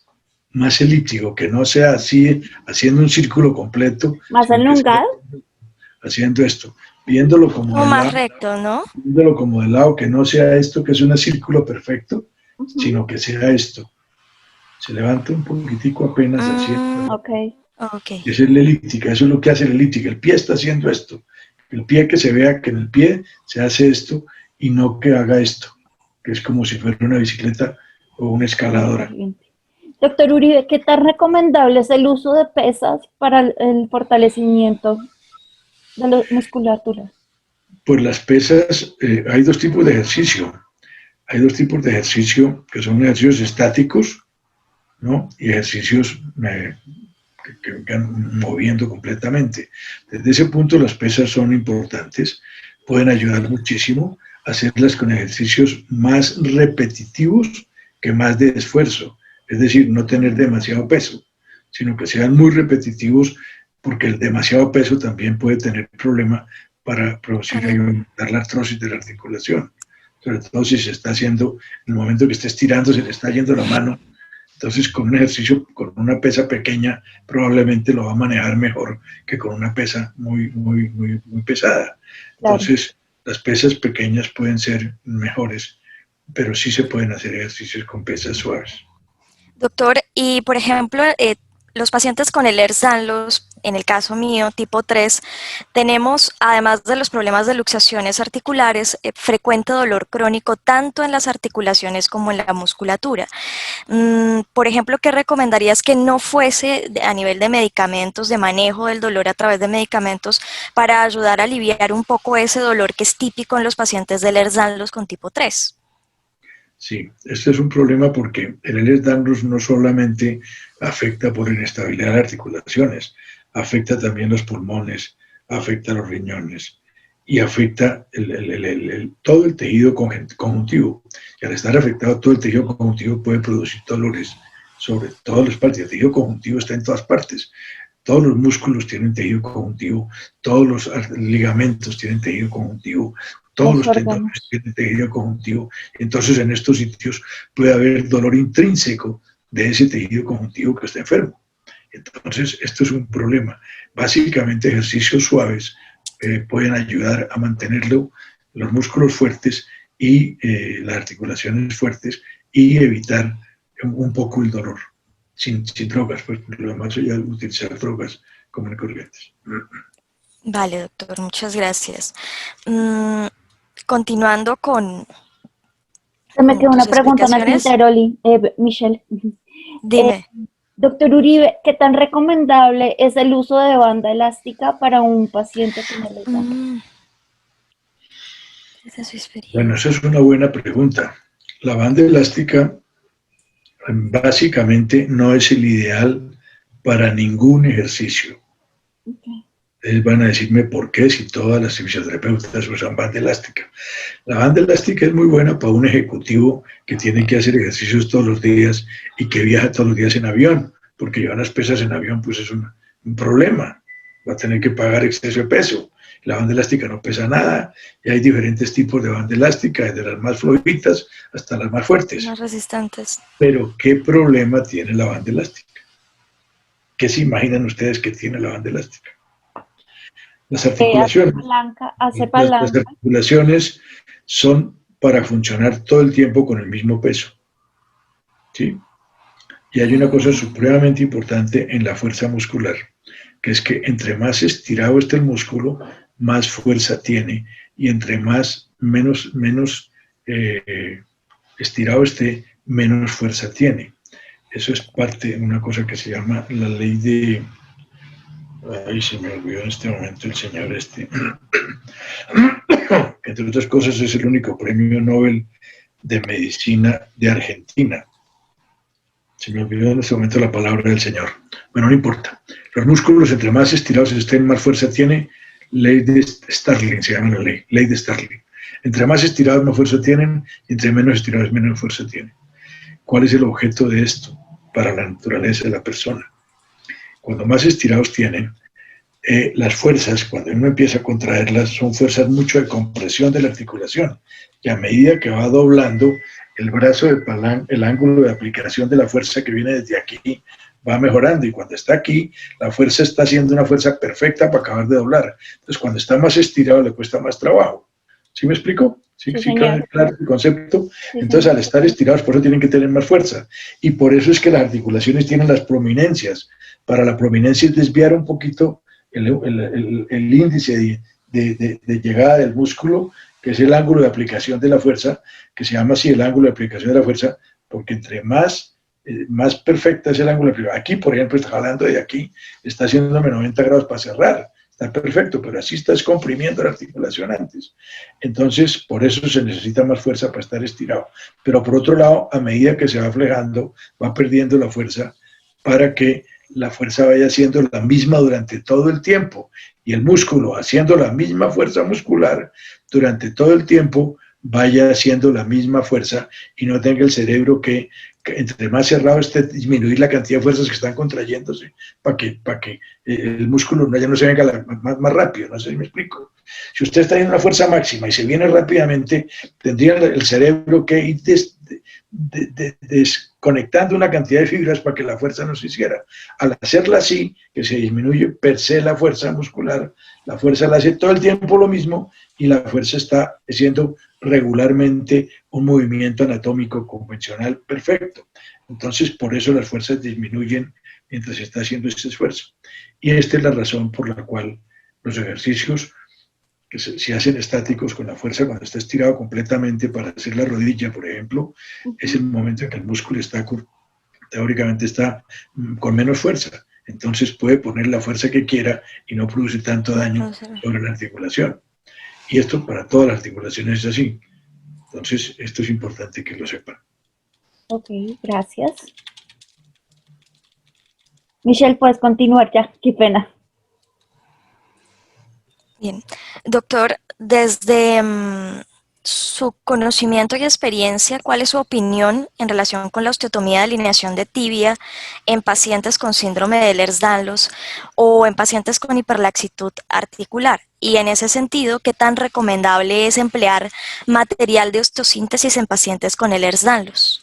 elíptico, que no sea así, haciendo un círculo completo. ¿Más elongado? Haciendo esto, viéndolo como o más recto, ¿no? Viéndolo como de lado, que no sea esto, que es un círculo perfecto, sino que sea esto. Se levanta un poquitico apenas así. Okay. Esa es la elíptica, eso es lo que hace la elíptica. El pie está haciendo esto. El pie, que se vea que en el pie se hace esto y no que haga esto, que es como si fuera una bicicleta o una escaladora. Doctor Uribe, ¿qué tan recomendable es el uso de pesas para el fortalecimiento de la musculatura? Pues las pesas, hay dos tipos de ejercicio. Hay dos tipos de ejercicio, que son ejercicios estáticos, ¿no? Y ejercicios que van moviendo completamente. Desde ese punto las pesas son importantes, pueden ayudar muchísimo a hacerlas con ejercicios más repetitivos que más de esfuerzo. Es decir, no tener demasiado peso, sino que sean muy repetitivos, porque el demasiado peso también puede tener problema para producir y aumentar la artrosis de la articulación. Sobre todo si se está haciendo, en el momento que esté estirando, se le está yendo la mano. Entonces, con un ejercicio, con una pesa pequeña, probablemente lo va a manejar mejor que con una pesa muy pesada. Entonces, las pesas pequeñas pueden ser mejores, pero sí se pueden hacer ejercicios con pesas suaves. Doctor, y por ejemplo, los pacientes con Ehlers-Danlos en el caso mío, tipo 3, tenemos, además de los problemas de luxaciones articulares, frecuente dolor crónico tanto en las articulaciones como en la musculatura. Por ejemplo, ¿qué recomendarías que no fuese a nivel de medicamentos, de manejo del dolor a través de medicamentos, para ayudar a aliviar un poco ese dolor que es típico en los pacientes del Ehlers-Danlos con tipo 3? Sí, este es un problema porque el Ehlers-Danlos no solamente afecta por inestabilidad de articulaciones, afecta también los pulmones, afecta los riñones y afecta todo el tejido conjuntivo. Y al estar afectado todo el tejido conjuntivo puede producir dolores sobre todas las partes. El tejido conjuntivo está en todas partes. Todos los músculos tienen tejido conjuntivo, todos los ligamentos tienen tejido conjuntivo, todos los tendones tienen tejido conjuntivo. Entonces, en estos sitios puede haber dolor intrínseco de ese tejido conjuntivo que está enfermo. Entonces, esto es un problema. Básicamente, ejercicios suaves pueden ayudar a mantenerlo, los músculos fuertes y las articulaciones fuertes y evitar un poco el dolor. Sin drogas, pues lo demás sería utilizar drogas comunes y corrientes. Vale, doctor, muchas gracias. Continuando con Se me quedó una tus pregunta en el explicaciones. tintero, Michelle. Dime. Doctor Uribe, ¿qué tan recomendable es el uso de banda elástica para un paciente con Ehlers-Danlos? Esa es su experiencia. Bueno, esa es una buena pregunta. La banda elástica básicamente no es el ideal para ningún ejercicio. Ustedes van a decirme por qué si todas las fisioterapeutas usan banda elástica. La banda elástica es muy buena para un ejecutivo que tiene que hacer ejercicios todos los días y que viaja todos los días en avión, porque llevar las pesas en avión pues es un problema. Va a tener que pagar exceso de peso. La banda elástica no pesa nada y hay diferentes tipos de banda elástica, desde las más flojitas hasta las más fuertes. Más resistentes. Pero, ¿qué problema tiene la banda elástica? ¿Qué se imaginan ustedes que tiene la banda elástica? Las articulaciones. Las articulaciones son para funcionar todo el tiempo con el mismo peso. ¿Sí? Y hay una cosa supremamente importante en la fuerza muscular, que es que entre más estirado esté el músculo, más fuerza tiene, y entre menos estirado esté, menos fuerza tiene. Eso es parte de una cosa que se llama la ley de... Ay, se me olvidó en este momento el señor que entre otras cosas es el único premio Nobel de Medicina de Argentina. Se me olvidó en este momento la palabra del señor. Bueno, no importa. Los músculos, entre más estirados estén, más fuerza tiene. Ley de Starling se llama la ley. Ley de Starling. Entre más estirados, más fuerza tienen, y entre menos estirados, menos fuerza tienen. ¿Cuál es el objeto de esto para la naturaleza de la persona? Cuando más estirados tienen, las fuerzas, cuando uno empieza a contraerlas, son fuerzas mucho de compresión de la articulación. Y a medida que va doblando, el brazo de palanca, el ángulo de aplicación de la fuerza que viene desde aquí, va mejorando. Y cuando está aquí, la fuerza está haciendo una fuerza perfecta para acabar de doblar. Entonces, cuando está más estirado, le cuesta más trabajo. ¿Sí me explico? ¿Sí queda claro el concepto? Entonces, al estar estirados, por eso tienen que tener más fuerza. Y por eso es que las articulaciones tienen las prominencias. Para la prominencia es desviar un poquito el índice de llegada del músculo, que es el ángulo de aplicación de la fuerza, que se llama así el ángulo de aplicación de la fuerza, porque entre más perfecta es el ángulo de aplicación. Aquí, por ejemplo, está jalando de aquí, está haciéndome 90 grados para cerrar. Está perfecto, pero así estás comprimiendo la articulación antes. Entonces, por eso se necesita más fuerza para estar estirado. Pero por otro lado, a medida que se va flejando, va perdiendo la fuerza para que la fuerza vaya siendo la misma durante todo el tiempo. Y el músculo, haciendo la misma fuerza muscular durante todo el tiempo, vaya haciendo la misma fuerza y no tenga el cerebro que entre más cerrado esté, disminuir la cantidad de fuerzas que están contrayéndose para que el músculo ya no se venga más rápido. No sé si me explico. Si usted está en una fuerza máxima y se viene rápidamente, tendría el cerebro que ir desconectando una cantidad de fibras para que la fuerza no se hiciera. Al hacerla así, que se disminuye per se la fuerza muscular, la fuerza la hace todo el tiempo lo mismo y la fuerza está haciendo regularmente un movimiento anatómico convencional perfecto. Entonces, por eso las fuerzas disminuyen mientras está haciendo este esfuerzo. Y esta es la razón por la cual los ejercicios que se hacen estáticos con la fuerza, cuando está estirado completamente para hacer la rodilla, por ejemplo, es el momento en que el músculo está, teóricamente está con menos fuerza. Entonces puede poner la fuerza que quiera y no produce tanto daño sobre la articulación. Y esto para todas las articulaciones es así. Entonces, esto es importante que lo sepan. Ok, gracias. Michelle, puedes continuar ya, qué pena. Bien, doctor, desde su conocimiento y experiencia, ¿cuál es su opinión en relación con la osteotomía de alineación de tibia en pacientes con síndrome de Ehlers-Danlos o en pacientes con hiperlaxitud articular? Y en ese sentido, ¿qué tan recomendable es emplear material de osteosíntesis en pacientes con Ehlers-Danlos?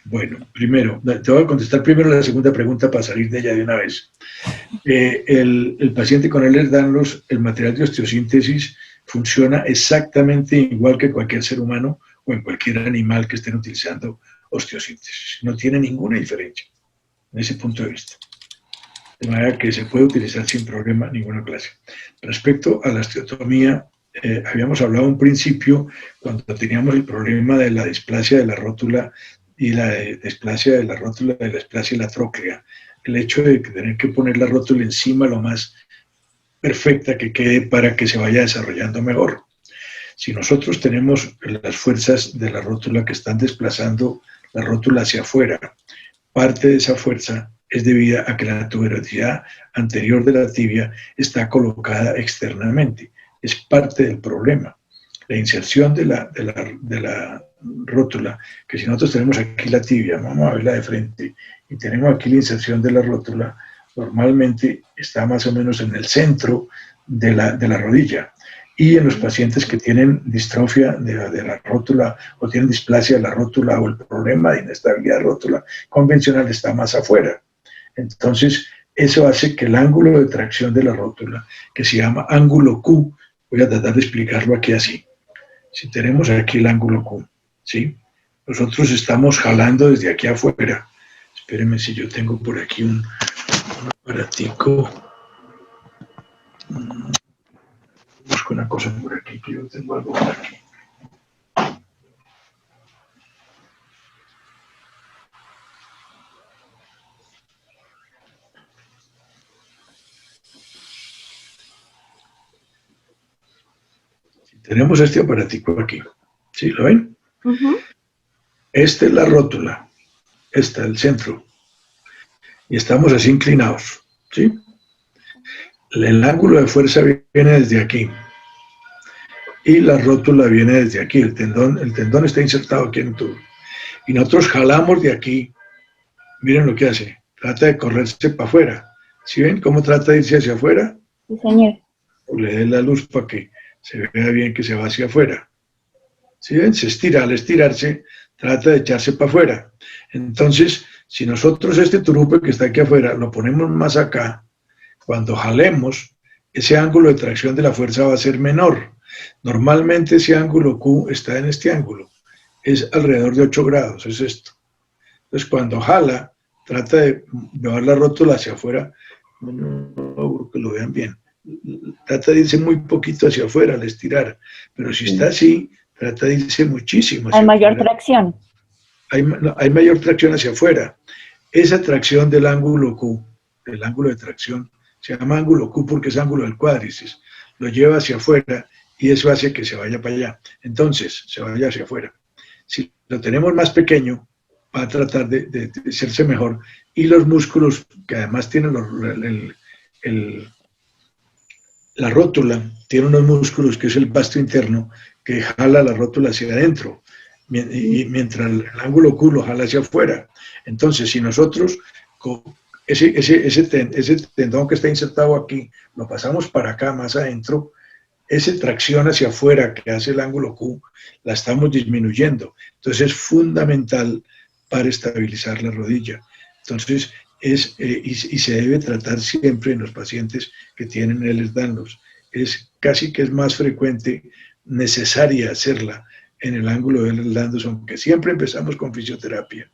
Bueno, primero, te voy a contestar primero la segunda pregunta para salir de ella de una vez. El paciente con Ehlers-Danlos, el material de osteosíntesis funciona exactamente igual que cualquier ser humano o en cualquier animal que estén utilizando osteosíntesis. No tiene ninguna diferencia en ese punto de vista. De manera que se puede utilizar sin problema ninguna clase. Respecto a la osteotomía, habíamos hablado un principio cuando teníamos el problema de la displasia de la rótula y la displasia de la rótula y la displasia de la tróclea. El hecho de tener que poner la rótula encima lo más perfecta que quede para que se vaya desarrollando mejor. Si nosotros tenemos las fuerzas de la rótula que están desplazando la rótula hacia afuera, parte de esa fuerza es debida a que la tuberosidad anterior de la tibia está colocada externamente. Es parte del problema. La inserción de la rótula, que si nosotros tenemos aquí la tibia, vamos a verla de frente, y tenemos aquí la inserción de la rótula, normalmente está más o menos en el centro de la rodilla. Y en los pacientes que tienen distrofia de la rótula o tienen displasia de la rótula o el problema de inestabilidad de rótula convencional está más afuera. Entonces, eso hace que el ángulo de tracción de la rótula, que se llama ángulo Q, voy a tratar de explicarlo aquí así. Si tenemos aquí el ángulo Q, ¿sí? Nosotros estamos jalando desde aquí afuera. Espérenme si yo tengo por aquí un aparatico. Busco una cosa por aquí, que yo tengo algo por aquí. Tenemos este aparatico aquí. ¿Sí? ¿Lo ven? Esta es la rótula. Esta, el centro. Y estamos así inclinados. ¿Sí? El ángulo de fuerza viene desde aquí. Y la rótula viene desde aquí. El tendón está insertado aquí en el tubo. Y nosotros jalamos de aquí. Miren lo que hace. Trata de correrse para afuera. ¿Sí ven cómo trata de irse hacia afuera? Sí, señor. O le dé la luz para que se vea bien que se va hacia afuera. ¿Sí ven? Se estira. Al estirarse, trata de echarse para afuera. Entonces, si nosotros este turupe que está aquí afuera lo ponemos más acá, cuando jalemos, ese ángulo de tracción de la fuerza va a ser menor. Normalmente ese ángulo Q está en este ángulo. Es alrededor de 8 grados, es esto. Entonces, cuando jala, trata de llevar la rótula hacia afuera. No, que lo vean bien. Trata de irse muy poquito hacia afuera al estirar. Pero si está así, trata de irse muchísimo hacia Hay mayor afuera. tracción. Hay mayor tracción hacia afuera. Esa tracción del ángulo Q, del ángulo de tracción, se llama ángulo Q porque es ángulo del cuádriceps. Lo lleva hacia afuera y eso hace que se vaya para allá. Entonces, se vaya hacia afuera. Si lo tenemos más pequeño, va a tratar de hacerse mejor. Y los músculos, que además tienen la rótula, tiene unos músculos que es el vasto interno, que jala la rótula hacia adentro, y mientras el ángulo Q lo jala hacia afuera. Entonces, si nosotros ese tendón que está insertado aquí, lo pasamos para acá, más adentro, esa tracción hacia afuera que hace el ángulo Q, la estamos disminuyendo. Entonces es fundamental para estabilizar la rodilla. Entonces, y se debe tratar siempre en los pacientes que tienen Ehlers-Danlos. Casi que es más frecuente, necesaria hacerla en el ángulo de Ehlers-Danlos, aunque siempre empezamos con fisioterapia.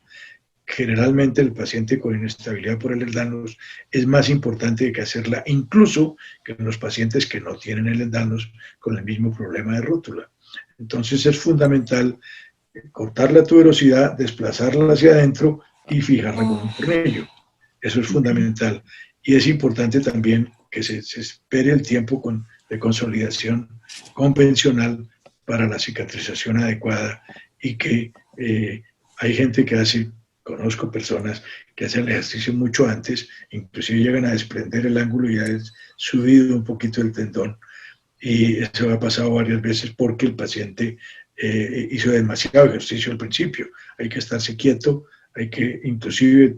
generalmente el paciente con inestabilidad por Ehlers-Danlos es más importante que hacerla incluso que en los pacientes que no tienen Ehlers-Danlos con el mismo problema de rótula. Entonces es fundamental cortar la tuberosidad, desplazarla hacia adentro y fijarla con un tornillo. Eso es fundamental. Y es importante también que se espere el tiempo de consolidación convencional para la cicatrización adecuada y que hay gente que conozco personas que hacen el ejercicio mucho antes, inclusive llegan a desprender el ángulo y ha subido un poquito el tendón. Y eso ha pasado varias veces porque el paciente hizo demasiado ejercicio al principio. Hay que estarse quieto, hay que inclusive,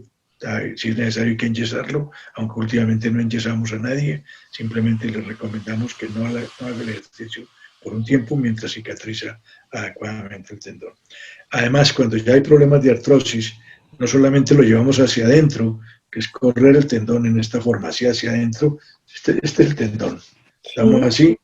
si es necesario, hay que enyesarlo, aunque últimamente no enyesamos a nadie, simplemente le recomendamos que no haga el ejercicio por un tiempo mientras cicatriza adecuadamente el tendón. Además, cuando ya hay problemas de artrosis, no solamente lo llevamos hacia adentro, que es correr el tendón en esta forma, hacia adentro, este es el tendón. Estamos así,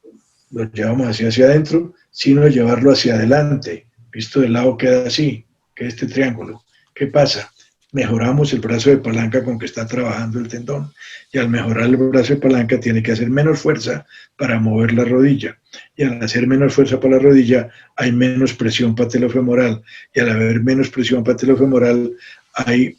lo llevamos hacia adentro, sino llevarlo hacia adelante. Visto de lado queda así, que este triángulo. ¿Qué pasa? Mejoramos el brazo de palanca con que está trabajando el tendón. Y al mejorar el brazo de palanca tiene que hacer menos fuerza para mover la rodilla. Y al hacer menos fuerza para la rodilla hay menos presión patelofemoral. Y al haber menos presión patelofemoral hay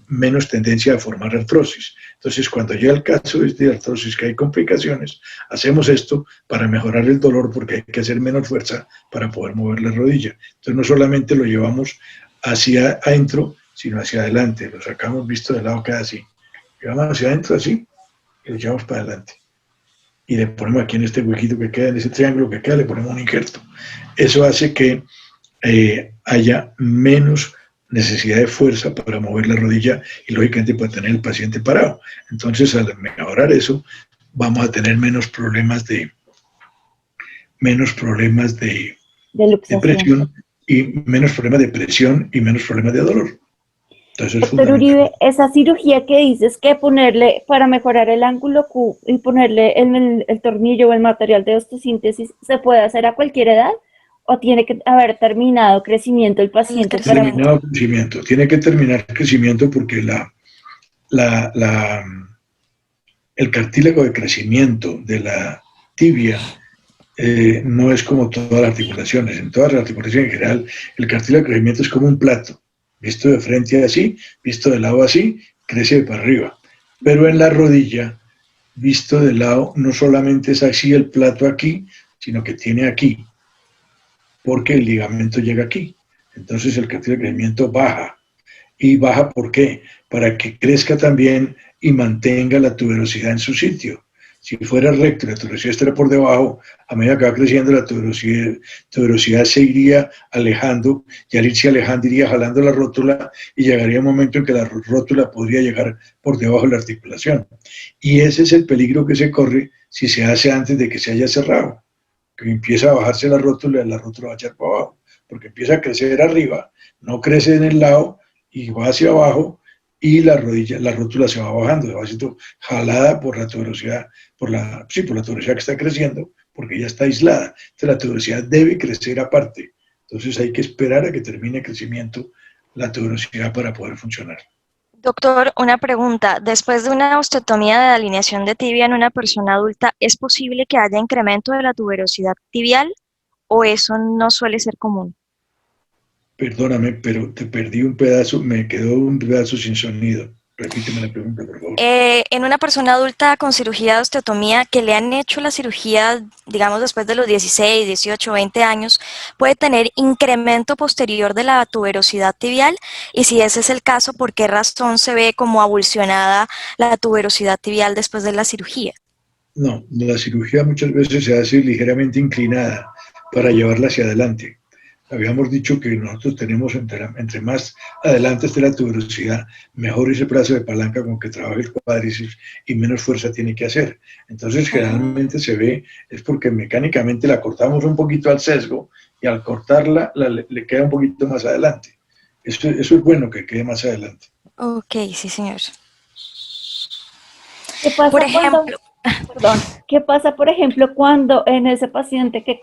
menos tendencia a formar artrosis. Entonces, cuando llega el caso de artrosis, que hay complicaciones, hacemos esto para mejorar el dolor porque hay que hacer menos fuerza para poder mover la rodilla. Entonces, no solamente lo llevamos hacia adentro, sino hacia adelante. Lo sacamos visto de lado, queda así. Llevamos hacia adentro así y lo llevamos para adelante. Y le ponemos aquí en este huequito que queda, en ese triángulo que queda, le ponemos un injerto. Eso hace que haya menos necesidad de fuerza para mover la rodilla y lógicamente para tener el paciente parado. Entonces, al mejorar eso, vamos a tener menos problemas de presión y menos problemas de presión y menos problemas de dolor. Entonces, doctor Uribe, esa cirugía que dices que ponerle para mejorar el ángulo Q y ponerle el tornillo o el material de osteosíntesis, ¿se puede hacer a cualquier edad? ¿O tiene que haber terminado crecimiento el paciente? Tiene que terminar crecimiento porque el cartílago de crecimiento de la tibia no es como todas las articulaciones. En todas las articulaciones en general, el cartílago de crecimiento es como un plato. Visto de frente así, visto de lado así, crece para arriba. Pero en la rodilla, visto de lado, no solamente es así el plato aquí, sino que tiene aquí, porque el ligamento llega aquí. Entonces el cartílago de crecimiento baja. ¿Y baja por qué? Para que crezca también y mantenga la tuberosidad en su sitio. Si fuera recto y la tuberosidad estuviera por debajo, a medida que va creciendo la tuberosidad se iría alejando, y al irse alejando iría jalando la rótula y llegaría un momento en que la rótula podría llegar por debajo de la articulación. Y ese es el peligro que se corre si se hace antes de que se haya cerrado. Que empieza a bajarse la rótula va a echar para abajo, porque empieza a crecer arriba, no crece en el lado y va hacia abajo y la rótula se va bajando, va siendo jalada por la tuberosidad, por la tuberosidad que está creciendo, porque ya está aislada. Entonces la tuberosidad debe crecer aparte. Entonces hay que esperar a que termine el crecimiento la tuberosidad para poder funcionar. Doctor, una pregunta. Después de una osteotomía de alineación de tibia en una persona adulta, ¿es posible que haya incremento de la tuberosidad tibial o eso no suele ser común? Perdóname, pero te perdí un pedazo, me quedó un pedazo sin sonido. Repíteme la pregunta, por favor. En una persona adulta con cirugía de osteotomía que le han hecho la cirugía, digamos, después de los 16, 18, 20 años, puede tener incremento posterior de la tuberosidad tibial, y si ese es el caso, ¿por qué razón se ve como avulsionada la tuberosidad tibial después de la cirugía? No, la cirugía muchas veces se hace ligeramente inclinada para llevarla hacia adelante. Habíamos dicho que nosotros tenemos, entre más adelante esté la tuberosidad, mejor ese brazo de palanca con que trabaja el cuádriceps y menos fuerza tiene que hacer. Entonces, generalmente se ve, es porque mecánicamente la cortamos un poquito al sesgo y al cortarla le queda un poquito más adelante. Eso es bueno que quede más adelante. Ok, sí, señor. ¿Qué pasa por ejemplo, ¿qué pasa, por ejemplo, cuando en ese paciente que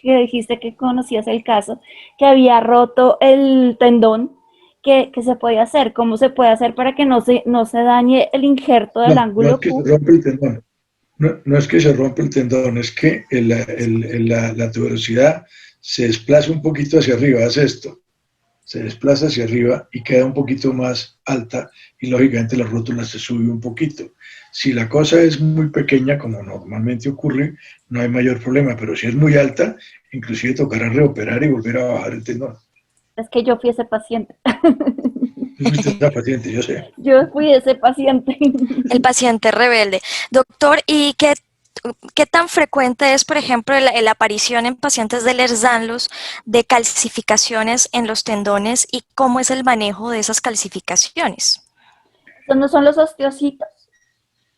que dijiste que conocías el caso, que había roto el tendón, ¿qué se puede hacer? ¿Cómo se puede hacer para que no se dañe el injerto del No, no es ángulo que se Q? rompe el tendón. No es que se rompe el tendón, es que la tuberosidad se desplaza un poquito hacia arriba, hace esto, se desplaza hacia arriba y queda un poquito más alta y lógicamente la rótula se sube un poquito. Si la cosa es muy pequeña, como normalmente ocurre, no hay mayor problema, pero si es muy alta, inclusive tocará reoperar y volver a bajar el tendón. Es que yo fui ese paciente. Usted está paciente, yo sé. Yo fui ese paciente. El paciente rebelde. Doctor, ¿y qué tan frecuente es, por ejemplo, la aparición en pacientes de Ehlers-Danlos de calcificaciones en los tendones y cómo es el manejo de esas calcificaciones? ¿Estos no son los osteocitos?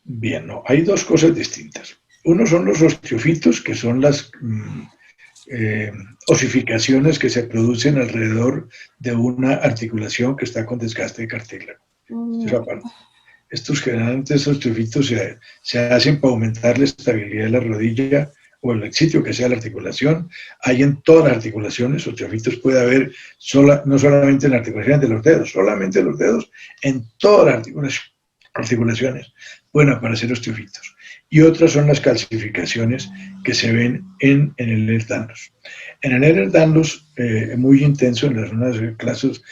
Bien, no, hay dos cosas distintas. Uno son los osteofitos, que son las osificaciones que se producen alrededor de una articulación que está con desgaste de cartílago. Esa parte. Estos generalmente, estos osteofitos se hacen para aumentar la estabilidad de la rodilla o el sitio que sea la articulación. Hay en todas las articulaciones, osteofitos puede haber no solamente en la articulación de los dedos, solamente en los dedos, en todas las articulaciones pueden aparecer osteofitos. Y otras son las calcificaciones que se ven en el Ehlers-Danlos. En el Ehlers-Danlos, muy intenso, en las zonas de clases,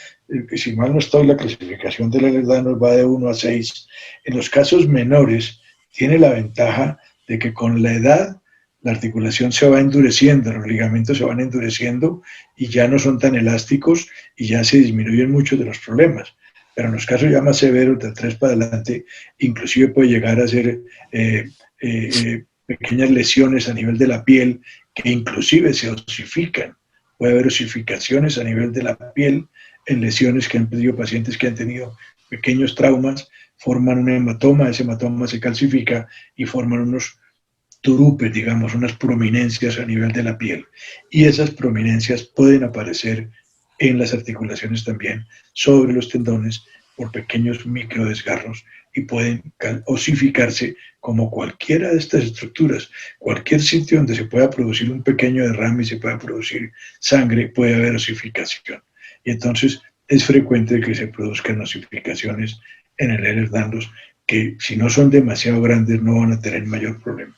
si mal no estoy, la clasificación del Ehlers-Danlos va de 1 a 6. En los casos menores, tiene la ventaja de que con la edad la articulación se va endureciendo, los ligamentos se van endureciendo y ya no son tan elásticos y ya se disminuyen muchos de los problemas. Pero en los casos ya más severos, del 3 para adelante, inclusive puede llegar a ser pequeñas lesiones a nivel de la piel que inclusive se osifican. Puede haber osificaciones a nivel de la piel en lesiones que han tenido pacientes que han tenido pequeños traumas, forman un hematoma, ese hematoma se calcifica y forman unos turupes, digamos, unas prominencias a nivel de la piel. Y esas prominencias pueden aparecer en las articulaciones también, sobre los tendones, por pequeños microdesgarros y pueden osificarse como cualquiera de estas estructuras. Cualquier sitio donde se pueda producir un pequeño derrame y se pueda producir sangre, puede haber osificación. Y entonces es frecuente que se produzcan osificaciones en el Ehlers-Danlos que si no son demasiado grandes no van a tener mayor problema.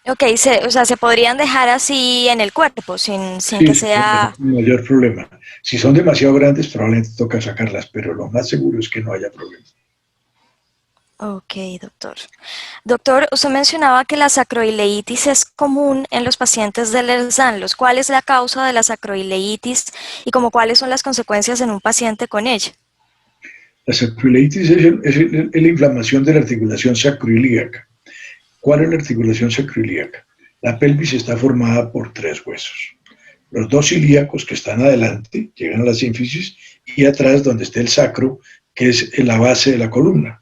Ok, o sea, se podrían dejar así en el cuerpo, sin Sí, que sea... mayor problema. Si son demasiado grandes, probablemente toca sacarlas, pero lo más seguro es que no haya problema. Ok, doctor. Doctor, usted mencionaba que la sacroileitis es común en los pacientes de Ehlers-Danlos. ¿Cuál es la causa de la sacroileitis y cuáles son las consecuencias en un paciente con ella? La sacroileitis es la inflamación de la articulación sacroilíaca. ¿Cuál es la articulación sacroilíaca? La pelvis está formada por 3 huesos. Los 2 ilíacos que están adelante, llegan a la sínfisis, y atrás donde está el sacro, que es en la base de la columna.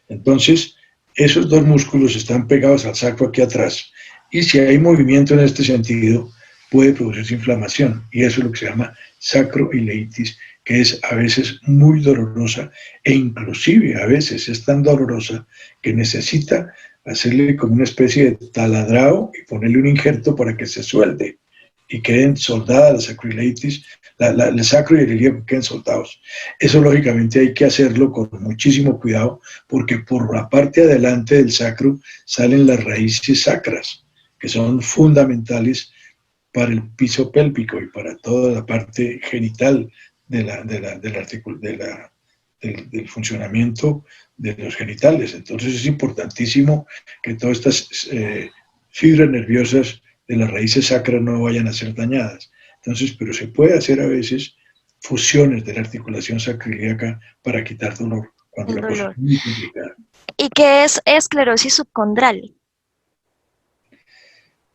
Entonces, esos 2 músculos están pegados al sacro aquí atrás. Y si hay movimiento en este sentido, puede producirse inflamación. Y eso es lo que se llama sacroileitis, que es a veces muy dolorosa e inclusive a veces es tan dolorosa que necesita hacerle como una especie de taladrado y ponerle un injerto para que se suelte y queden soldadas la sacroileitis, el sacro y el ilíaco queden soldados. Eso lógicamente hay que hacerlo con muchísimo cuidado porque por la parte adelante del sacro salen las raíces sacras que son fundamentales para el piso pélvico y para toda la parte genital del funcionamiento de los genitales. Entonces es importantísimo que todas estas fibras nerviosas de las raíces sacras no vayan a ser dañadas. Entonces, pero se puede hacer a veces fusiones de la articulación sacroiliaca para quitar dolor cuando la cosa es muy complicada. ¿Y qué es esclerosis subcondral?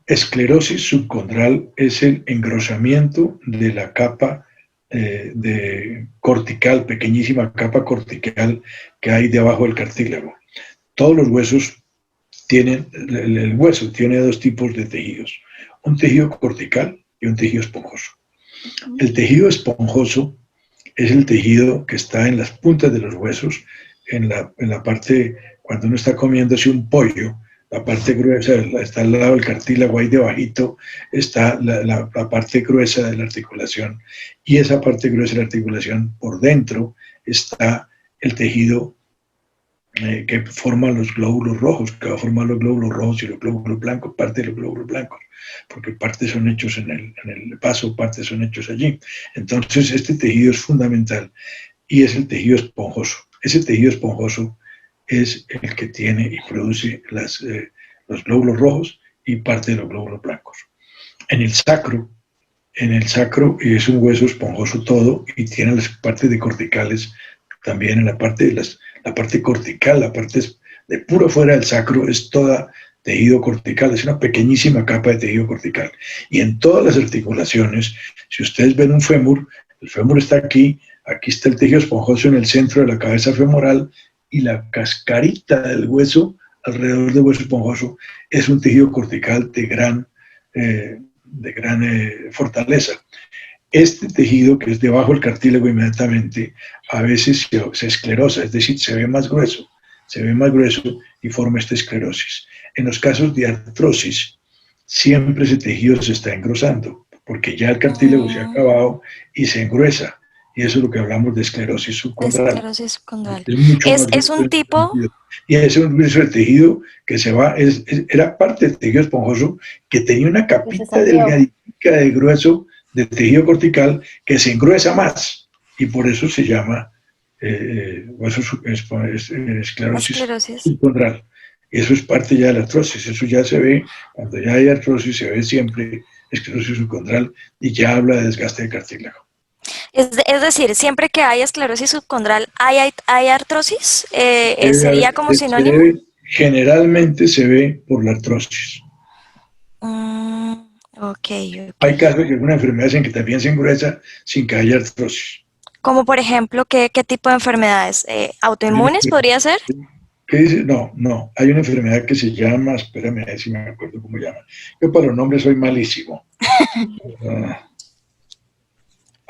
Esclerosis subcondral es el engrosamiento de la capa cortical, pequeñísima capa cortical que hay debajo del cartílago. Todos los huesos tienen, el hueso tiene 2 tipos de tejidos, un tejido cortical y un tejido esponjoso. El tejido esponjoso es el tejido que está en las puntas de los huesos, en la parte, cuando uno está comiéndose un pollo, la parte gruesa, está al lado del cartílago, ahí debajito está la parte gruesa de la articulación, y esa parte gruesa de la articulación, por dentro está el tejido que forma los glóbulos rojos, que va a formar los glóbulos rojos y los glóbulos blancos, parte de los glóbulos blancos, porque partes son hechos en el vaso, partes son hechos allí. Entonces este tejido es fundamental y es el tejido esponjoso. Ese tejido esponjoso es el que tiene y produce los glóbulos rojos y parte de los glóbulos blancos. En el sacro es un hueso esponjoso todo y tiene las partes de corticales también en la parte cortical, la parte de puro fuera del sacro es toda tejido cortical, es una pequeñísima capa de tejido cortical. Y en todas las articulaciones, si ustedes ven un fémur, el fémur está aquí está el tejido esponjoso en el centro de la cabeza femoral, y la cascarita del hueso alrededor del hueso esponjoso es un tejido cortical de gran fortaleza. Este tejido, que es debajo del cartílago inmediatamente, a veces se esclerosa, es decir, se ve más grueso y forma esta esclerosis. En los casos de artrosis, siempre ese tejido se está engrosando, porque ya el cartílago se ha acabado y se engruesa. Y eso es lo que hablamos de esclerosis subcondral. Esclerosis subcondral. Es un tipo... Y ese es un grueso del tejido que se va, era parte del tejido esponjoso que tenía una capita delgadita de grueso de tejido cortical que se engruesa más. Y por eso se llama esclerosis subcondral. Eso es parte ya de la artrosis. Eso ya se ve, cuando ya hay artrosis, se ve siempre esclerosis subcondral y ya habla de desgaste de cartílago. Es decir, siempre que hay esclerosis subcondral, ¿hay artrosis? ¿Sería como sinónimo? Generalmente se ve por la artrosis. Okay. Hay casos de algunas enfermedades en que también se engruesa sin que haya artrosis. Como por ejemplo, ¿qué tipo de enfermedades? ¿Autoinmunes podría ser? ¿Qué dice? No. Hay una enfermedad que se llama, espérame a ver si me acuerdo cómo llama. Yo para los nombres soy malísimo.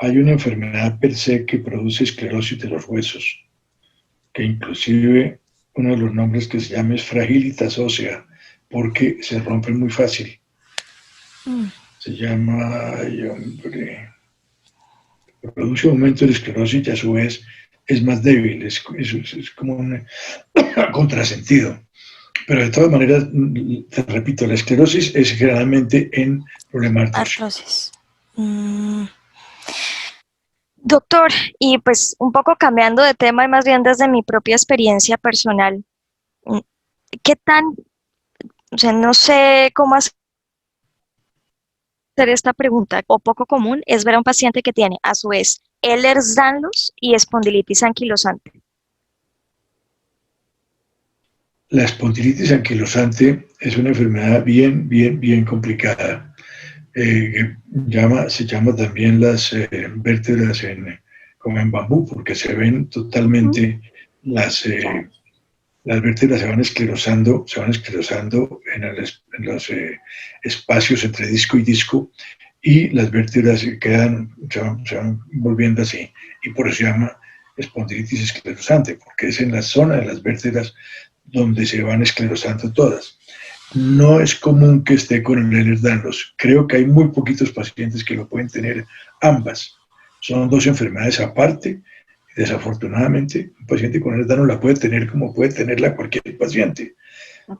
Hay una enfermedad per se que produce esclerosis de los huesos, que inclusive uno de los nombres que se llama es fragilitas ósea, porque se rompen muy fácil. Se llama, produce un aumento de esclerosis y a su vez es más débil, es como un contrasentido. Pero de todas maneras, te repito, la esclerosis es generalmente en problemas de artrosis. Doctor, y pues un poco cambiando de tema y más bien desde mi propia experiencia personal, ¿qué tan, no sé cómo hacer esta pregunta, o poco común es ver a un paciente que tiene a su vez Ehlers-Danlos y espondilitis anquilosante? La espondilitis anquilosante es una enfermedad bien complicada. Se llama también las vértebras como en bambú, porque se ven totalmente las vértebras se van esclerosando en los espacios entre disco y disco, y las vértebras se van volviendo así, y por eso se llama espondilitis esclerosante, porque es en la zona de las vértebras donde se van esclerosando todas. No es común que esté con el Ehlers-Danlos. Creo que hay muy poquitos pacientes que lo pueden tener ambas. Son dos enfermedades aparte. Desafortunadamente, un paciente con Ehlers-Danlos la puede tener como puede tenerla cualquier paciente.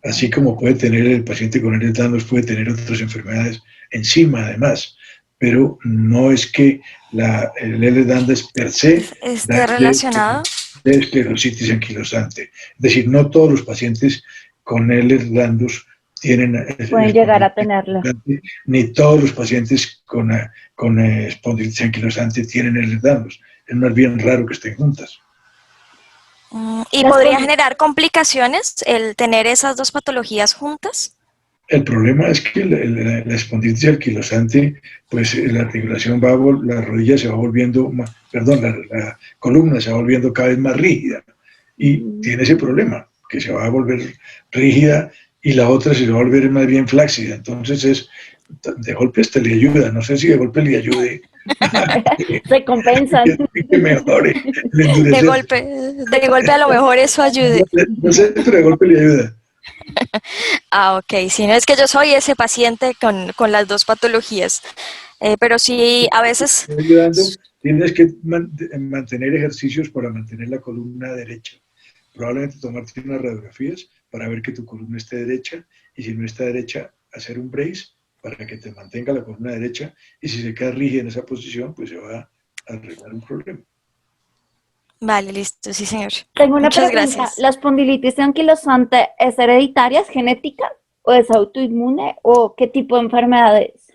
Así como puede tener el paciente con Ehlers-Danlos, puede tener otras enfermedades encima, además. Pero no es que el Ehlers-Danlos per se esté relacionado de esclerositis anquilosante. Es decir, no todos los pacientes con Ehlers-Danlos pueden llegar a tenerla. Ni todos los pacientes con espondilitis anquilosante tienen Ehlers-Danlos. Es más bien raro que estén juntas. ¿Y podría generar complicaciones el tener esas dos patologías juntas? El problema es que la espondilitis anquilosante, pues la articulación la rodilla se va volviendo, la columna se va volviendo cada vez más rígida. Y tiene ese problema, que se va a volver rígida y la otra se va a volver más bien flácida. Entonces de golpe este le ayuda, no sé si de golpe le ayude. Se compensan. Que mejore. De golpe a lo mejor eso ayude. No sé, pero de golpe le ayuda. Ah, ok. Si no es que yo soy ese paciente con las dos patologías, pero sí, a veces, Estoy ayudando, tienes que mantener ejercicios para mantener la columna derecha. Probablemente tomarte unas radiografías para ver que tu columna esté derecha y si no está derecha, hacer un brace para que te mantenga la columna derecha y si se queda rígida en esa posición, pues se va a arreglar un problema. vale, listo, sí, señor. Tengo una Muchas pregunta. gracias. ¿La espondilitis anquilosante es hereditaria, es genética o es autoinmune o qué tipo de enfermedad es?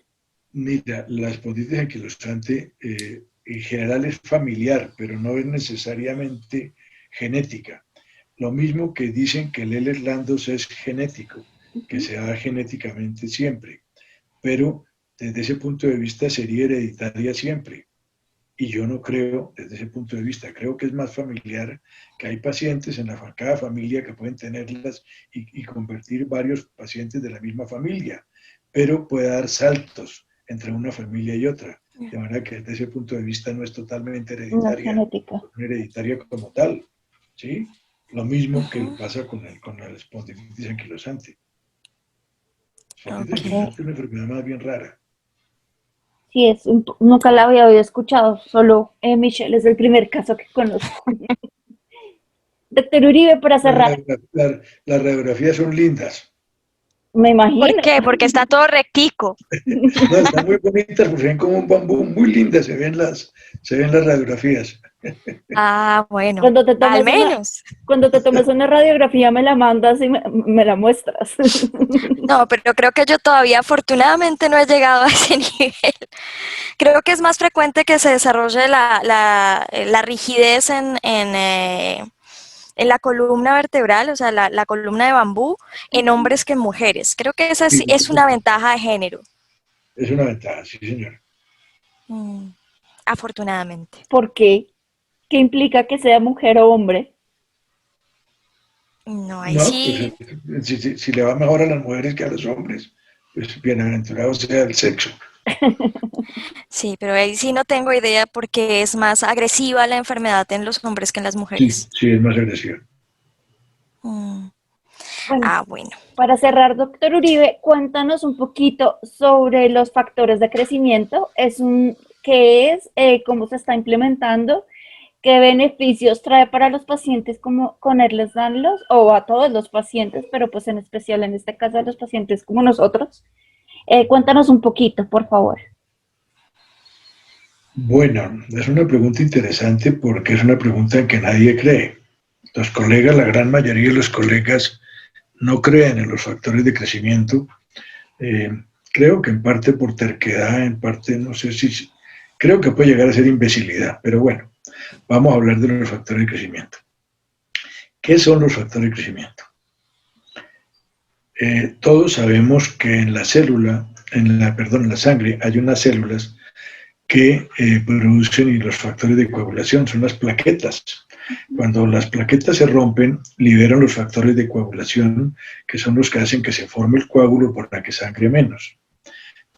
Mira, la espondilitis anquilosante en general es familiar, pero no es necesariamente genética. Lo mismo que dicen que el Ehlers-Danlos es genético, que se da genéticamente siempre, pero desde ese punto de vista sería hereditaria siempre. Y yo no creo, desde ese punto de vista, creo que es más familiar, que hay pacientes en cada familia que pueden tenerlas y convertir varios pacientes de la misma familia, pero puede dar saltos entre una familia y otra. De manera que desde ese punto de vista no es totalmente No es hereditaria, genética. no es hereditaria como tal, ¿sí? Lo mismo que Ujú, pasa con la espondilitis anquilosante. La espondilitis ok. Ok. anquilosante es una enfermedad más bien rara. Sí, nunca la había oído escuchado, solo Michelle es el primer caso que conozco. Doctor Uribe, para Las, cerrar, las radiografías son lindas. me ¿Por imagino. qué? Porque está todo rectico. No, están muy bonitas porque se ven como un bambú, muy lindas se ven las radiografías. Ah, bueno, Cuando te al tomes una, menos. cuando te tomes una radiografía me la mandas y me la muestras. No, pero creo que yo todavía afortunadamente no he llegado a ese nivel. Creo que es más frecuente que se desarrolle la rigidez en la columna vertebral, o sea, la columna de bambú, en hombres que en mujeres. Creo que esa Sí, es una ventaja de género, es una ventaja, sí, señor. mm, afortunadamente. ¿Por qué? ¿Qué implica que sea mujer o hombre? No, ahí No, pues sí, si le va mejor a las mujeres que a los hombres, pues bienaventurado sea el sexo. sí, pero ahí sí no tengo idea porque es más agresiva la enfermedad en los hombres que en las Sí, mujeres. sí, es más agresivo. Mm, Bueno, ah, bueno. para cerrar, doctor Uribe, cuéntanos un poquito sobre los factores de crecimiento. ¿Qué es? ¿Cómo se está implementando? ¿Qué beneficios trae para los pacientes como con Ehlers-Danlos o a todos los pacientes, pero pues en especial en este caso a los pacientes como nosotros? Cuéntanos un poquito, por favor. Bueno, es una pregunta interesante porque es una pregunta en que nadie cree. Los colegas, la gran mayoría de los colegas no creen en los factores de crecimiento. Eh, Creo que en parte por terquedad, en parte no sé si, creo que puede llegar a ser imbecilidad, pero bueno, vamos a hablar de los factores de crecimiento. ¿Qué son los factores de crecimiento? Todos sabemos que en la célula, en la sangre, hay unas células que producen y los factores de coagulación, son las plaquetas. Cuando las plaquetas se rompen, liberan los factores de coagulación, que son los que hacen que se forme el coágulo para que sangre menos.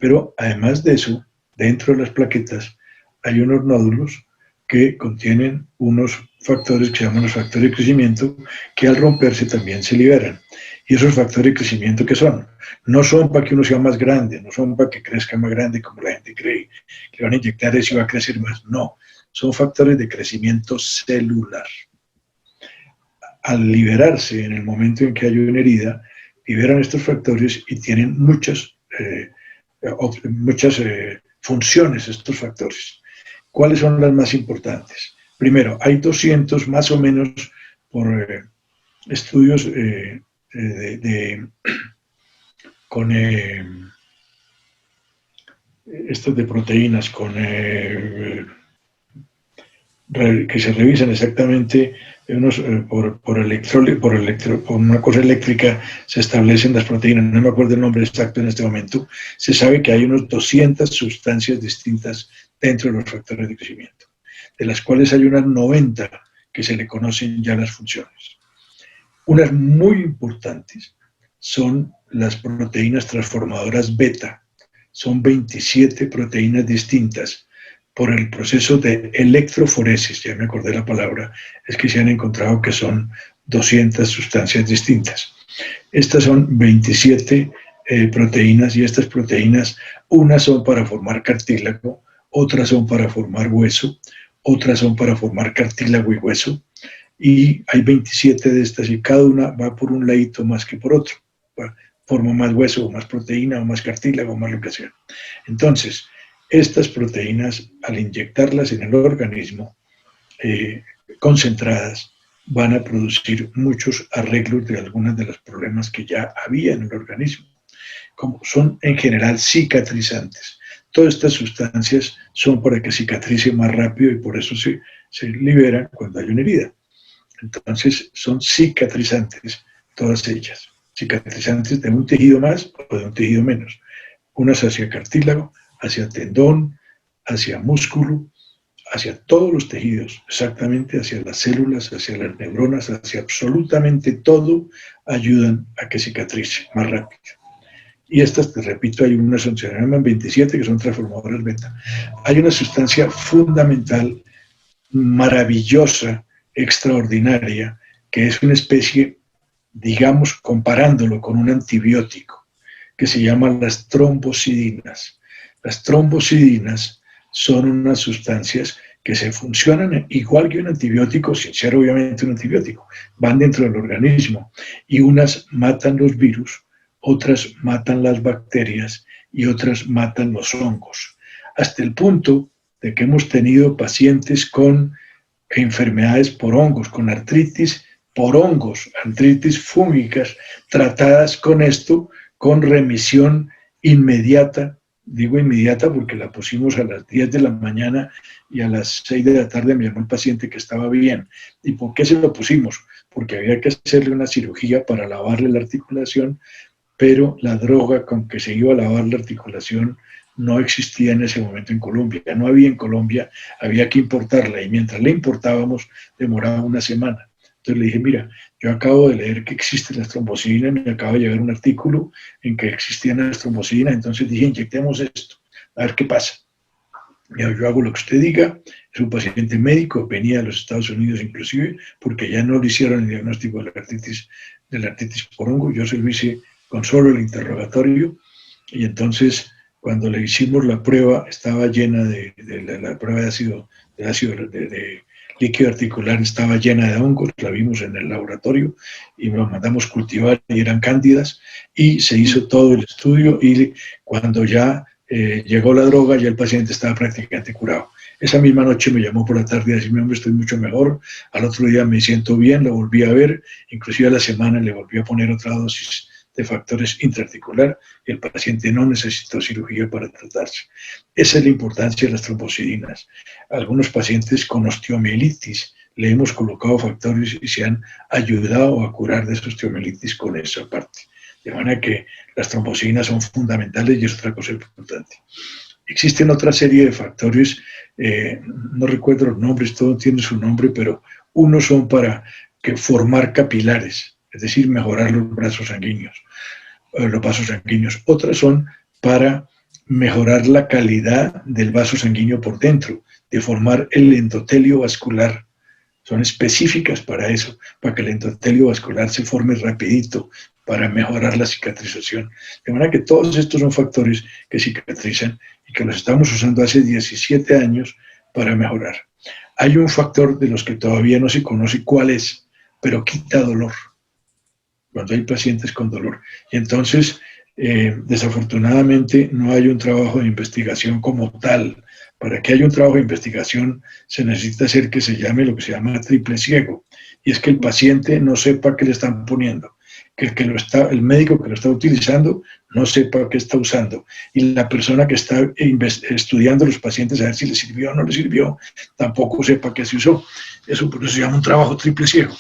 Pero además de eso, dentro de las plaquetas hay unos nódulos que contienen unos factores que se llaman los factores de crecimiento, que al romperse también se liberan. ¿Y esos factores de crecimiento qué son? No son para que uno sea más grande, no son para que crezca más grande como la gente cree, que van a inyectar eso y va a crecer más. No, son factores de crecimiento celular. Al liberarse en el momento en que hay una herida, liberan estos factores y tienen muchas funciones estos factores. ¿Cuáles son las más importantes? Primero, hay 200 más o menos por estudios con estos de proteínas, que se revisan exactamente por una cosa eléctrica se establecen las proteínas, no me acuerdo el nombre exacto en este momento, se sabe que hay unas 200 sustancias distintas dentro de los factores de crecimiento, de las cuales hay unas 90 que se le conocen ya las funciones. Unas muy importantes son las proteínas transformadoras beta, son 27 proteínas distintas por el proceso de electroforesis, ya me acordé la palabra, es que se han encontrado que son 200 sustancias distintas. Estas son 27 proteínas, y estas proteínas, unas son para formar cartílago, otras son para formar hueso, otras son para formar cartílago y hueso, y hay 27 de estas y cada una va por un ladito más que por otro. Forma más hueso o más proteína o más cartílago o más lo que sea. Entonces, estas proteínas, al inyectarlas en el organismo, concentradas, van a producir muchos arreglos de algunos de los problemas que ya había en el organismo. Como son en general cicatrizantes. Todas estas sustancias son para que cicatrice más rápido y por eso se liberan cuando hay una herida. Entonces son cicatrizantes todas ellas. Cicatrizantes de un tejido más o de un tejido menos. Unas hacia cartílago, hacia tendón, hacia músculo, hacia todos los tejidos, exactamente hacia las células, hacia las neuronas, hacia absolutamente todo, ayudan a que cicatrice más rápido. Y estas, te repito, hay unas, se llaman 27, que son transformadoras beta. Hay una sustancia fundamental, maravillosa, extraordinaria, que es una especie, digamos, comparándolo con un antibiótico, que se llaman las trombocidinas. Las trombocidinas son unas sustancias que se funcionan igual que un antibiótico, sin ser obviamente un antibiótico, van dentro del organismo y unas matan los virus, otras matan las bacterias y otras matan los hongos, hasta el punto de que hemos tenido pacientes con enfermedades por hongos, con artritis por hongos, artritis fúngicas, tratadas con esto, con remisión inmediata. Digo inmediata porque la pusimos a las 10 de la mañana y a las 6 de la tarde me llamó el paciente que estaba bien. ¿Y por qué se lo pusimos? Porque había que hacerle una cirugía para lavarle la articulación, pero la droga con que se iba a lavar la articulación no existía en ese momento en Colombia. Ya no había en Colombia, había que importarla y mientras la importábamos demoraba una semana. Entonces le dije, mira, yo acabo de leer que existen las trombocidinas, me acaba de llegar un artículo en que existían las trombocidinas, entonces dije, inyectemos esto, a ver qué pasa. Yo hago lo que usted diga, es un paciente médico, venía de los Estados Unidos inclusive, porque ya no le hicieron el diagnóstico de la artritis por hongo, yo se lo hice con solo el interrogatorio, y entonces cuando le hicimos la prueba, estaba llena la prueba de ácido de líquido articular, estaba llena de hongos, la vimos en el laboratorio y lo mandamos cultivar y eran cándidas, y se hizo todo el estudio y cuando ya llegó la droga, ya el paciente estaba prácticamente curado. Esa misma noche me llamó por la tarde y decía, hombre, estoy mucho mejor, al otro día me siento bien, lo volví a ver, inclusive a la semana le volví a poner otra dosis de factores intraarticular y el paciente no necesitó cirugía para tratarse. Esa es la importancia de las trombocidinas. Algunos pacientes con osteomielitis le hemos colocado factores y se han ayudado a curar de esa osteomielitis con esa parte. De manera que las trombocidinas son fundamentales y es otra cosa importante. Existen otra serie de factores, no recuerdo los nombres, todo tiene su nombre, pero unos son para formar capilares, es decir, mejorar los vasos sanguíneos. Otras son para mejorar la calidad del vaso sanguíneo por dentro, de formar el endotelio vascular. Son específicas para eso, para que el endotelio vascular se forme rapidito, para mejorar la cicatrización. De manera que todos estos son factores que cicatrizan y que los estamos usando hace 17 años para mejorar. Hay un factor de los que todavía no se conoce cuál es, pero quita dolor cuando hay pacientes con dolor. Y entonces, desafortunadamente, no hay un trabajo de investigación como tal. Para que haya un trabajo de investigación se necesita hacer que se llame lo que se llama triple ciego. Y es que el paciente no sepa qué le están poniendo, que el médico que lo está utilizando no sepa qué está usando. Y la persona que está estudiando a los pacientes a ver si le sirvió o no le sirvió, tampoco sepa qué se usó. Eso por eso se llama un trabajo triple ciego.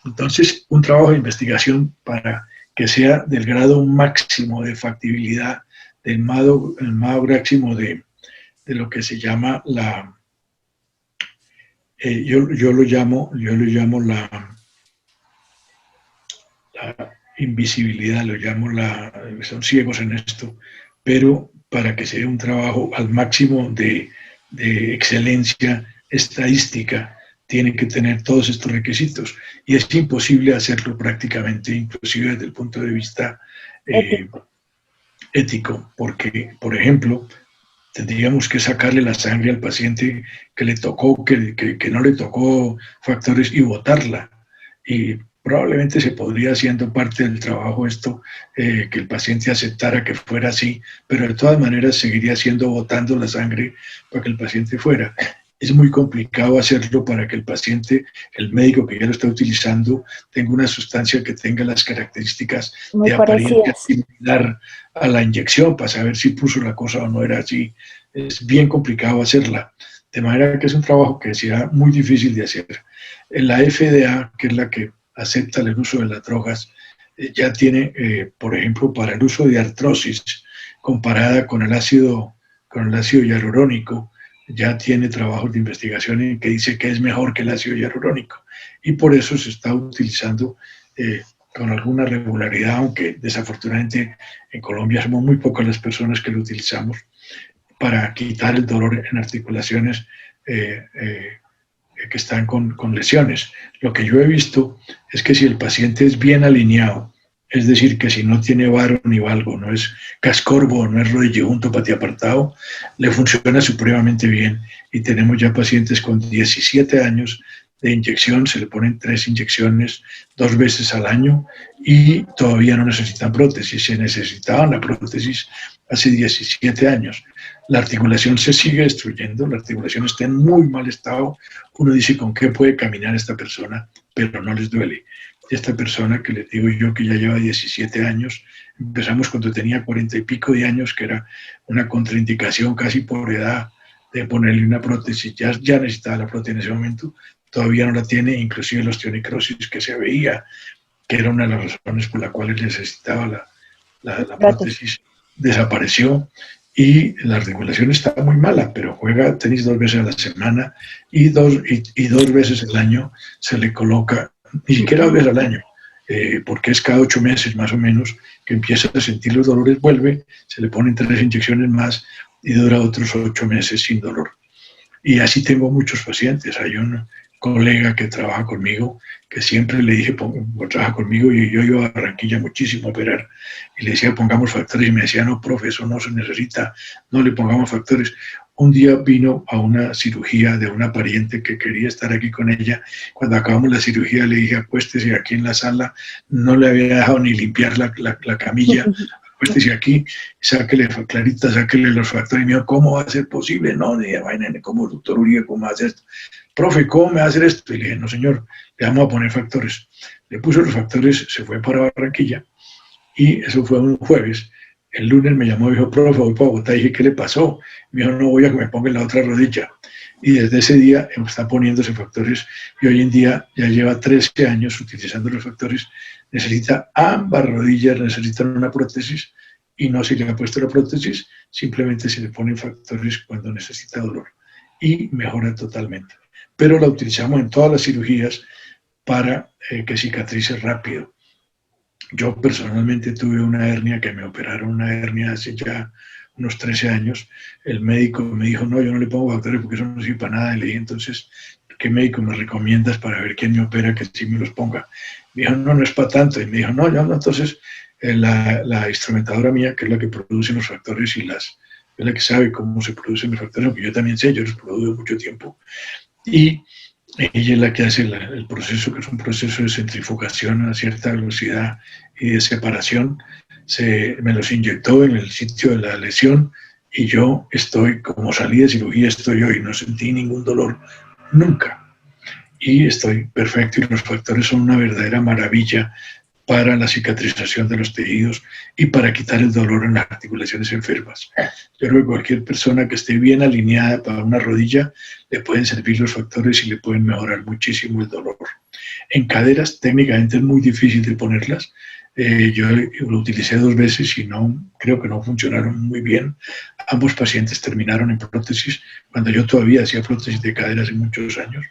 Entonces, un trabajo de investigación para que sea del grado máximo de factibilidad, del grado máximo de lo que se llama la, yo lo llamo la invisibilidad, son ciegos en esto, pero para que sea un trabajo al máximo de excelencia estadística, tiene que tener todos estos requisitos y es imposible hacerlo prácticamente, inclusive desde el punto de vista ético, porque, por ejemplo, tendríamos que sacarle la sangre al paciente que le tocó, que no le tocó factores y botarla. Y probablemente se podría, haciendo parte del trabajo esto, que el paciente aceptara que fuera así, pero de todas maneras seguiría siendo botando la sangre para que el paciente fuera. Es muy complicado hacerlo para que el paciente, el médico que ya lo está utilizando, tenga una sustancia que tenga las características muy de apariencia parecidas. similar a la inyección para saber si puso la cosa o no era así. Es bien complicado hacerla. De manera que es un trabajo que será muy difícil de hacer. La FDA, que es la que acepta el uso de las drogas, ya tiene, por ejemplo, para el uso de artrosis, comparada con el ácido hialurónico, ya tiene trabajos de investigación en que dice que es mejor que el ácido hialurónico. Y por eso se está utilizando con alguna regularidad, aunque desafortunadamente en Colombia somos muy pocas las personas que lo utilizamos, para quitar el dolor en articulaciones que están con lesiones. Lo que yo he visto es que si el paciente es bien alineado, es decir, que si no tiene varo ni valgo, no es cascorbo, no es rodilla junto, patio apartado, le funciona supremamente bien. Y tenemos ya pacientes con 17 años de inyección, se le ponen 3 inyecciones 2 veces al año y todavía no necesitan prótesis. Se necesitaban la prótesis hace 17 años. La articulación se sigue destruyendo, la articulación está en muy mal estado. Uno dice, ¿con qué puede caminar esta persona? Pero no les duele. Esta persona que les digo yo que ya lleva 17 años, empezamos cuando tenía 40 y pico de años, que era una contraindicación casi por edad de ponerle una prótesis. Ya necesitaba la prótesis en ese momento, todavía no la tiene, inclusive la osteonecrosis que se veía, que era una de las razones por las cuales necesitaba la prótesis, desapareció. Y la articulación está muy mala, pero juega tenis 2 veces a la semana y dos veces al año se le coloca, ni siquiera 2 veces al año, porque es cada 8 meses más o menos que empieza a sentir los dolores, vuelve, se le ponen 3 inyecciones más y dura otros 8 meses sin dolor. Y así tengo muchos pacientes. Hay un colega que trabaja conmigo, que siempre le dije, trabaja conmigo, y yo iba a Barranquilla muchísimo a operar, y le decía, pongamos factores, y me decía, no, profe, eso no se necesita, no le pongamos factores. Un día vino a una cirugía de una pariente que quería estar aquí con ella. Cuando acabamos la cirugía le dije, acuéstese aquí en la sala, no le había dejado ni limpiar la camilla, acuéstese aquí, sáquele, Clarita, sáquele los factores. Y me dijo, ¿cómo va a ser posible? No, le dije, vaina, ¿cómo, doctor Uribe, cómo hace esto? Profe, ¿cómo me va a hacer esto? Y le dije, no, señor, le vamos a poner factores. Le puso los factores, se fue para Barranquilla, y eso fue un jueves. El lunes me llamó y dijo, profe, voy para Bogotá. Y dije, ¿qué le pasó? Y me dijo, no, voy a que me ponga en la otra rodilla. Y desde ese día está poniéndose factores, y hoy en día ya lleva 13 años utilizando los factores. Necesita ambas rodillas, necesitan una prótesis, y no se le ha puesto la prótesis, simplemente se le ponen factores cuando necesita dolor, y mejora totalmente. Pero la utilizamos en todas las cirugías para que cicatrice rápido. Yo personalmente tuve una hernia, que me operaron una hernia hace ya unos 13 años. El médico me dijo, no, yo no le pongo factores porque eso no sirve para nada. Y le dije, entonces, ¿qué médico me recomiendas para ver quién me opera que sí me los ponga? Me dijo, no, no es para tanto. Y me dijo, no, yo no. Entonces, la instrumentadora mía, que es la que produce los factores y es la que sabe cómo se producen los factores, aunque yo también sé, yo los produjo mucho tiempo. Y ella es la que hace el proceso, que es un proceso de centrifugación a cierta velocidad y de separación. Me los inyectó en el sitio de la lesión, y yo estoy, como salí de cirugía, estoy hoy, no sentí ningún dolor nunca. Y estoy perfecto, y los factores son una verdadera maravilla para la cicatrización de los tejidos y para quitar el dolor en las articulaciones enfermas. Yo creo que cualquier persona que esté bien alineada para una rodilla, le pueden servir los factores y le pueden mejorar muchísimo el dolor. En caderas técnicamente es muy difícil de ponerlas. Yo lo utilicé 2 veces y creo que no funcionaron muy bien. Ambos pacientes terminaron en prótesis cuando yo todavía hacía prótesis de cadera hace muchos años.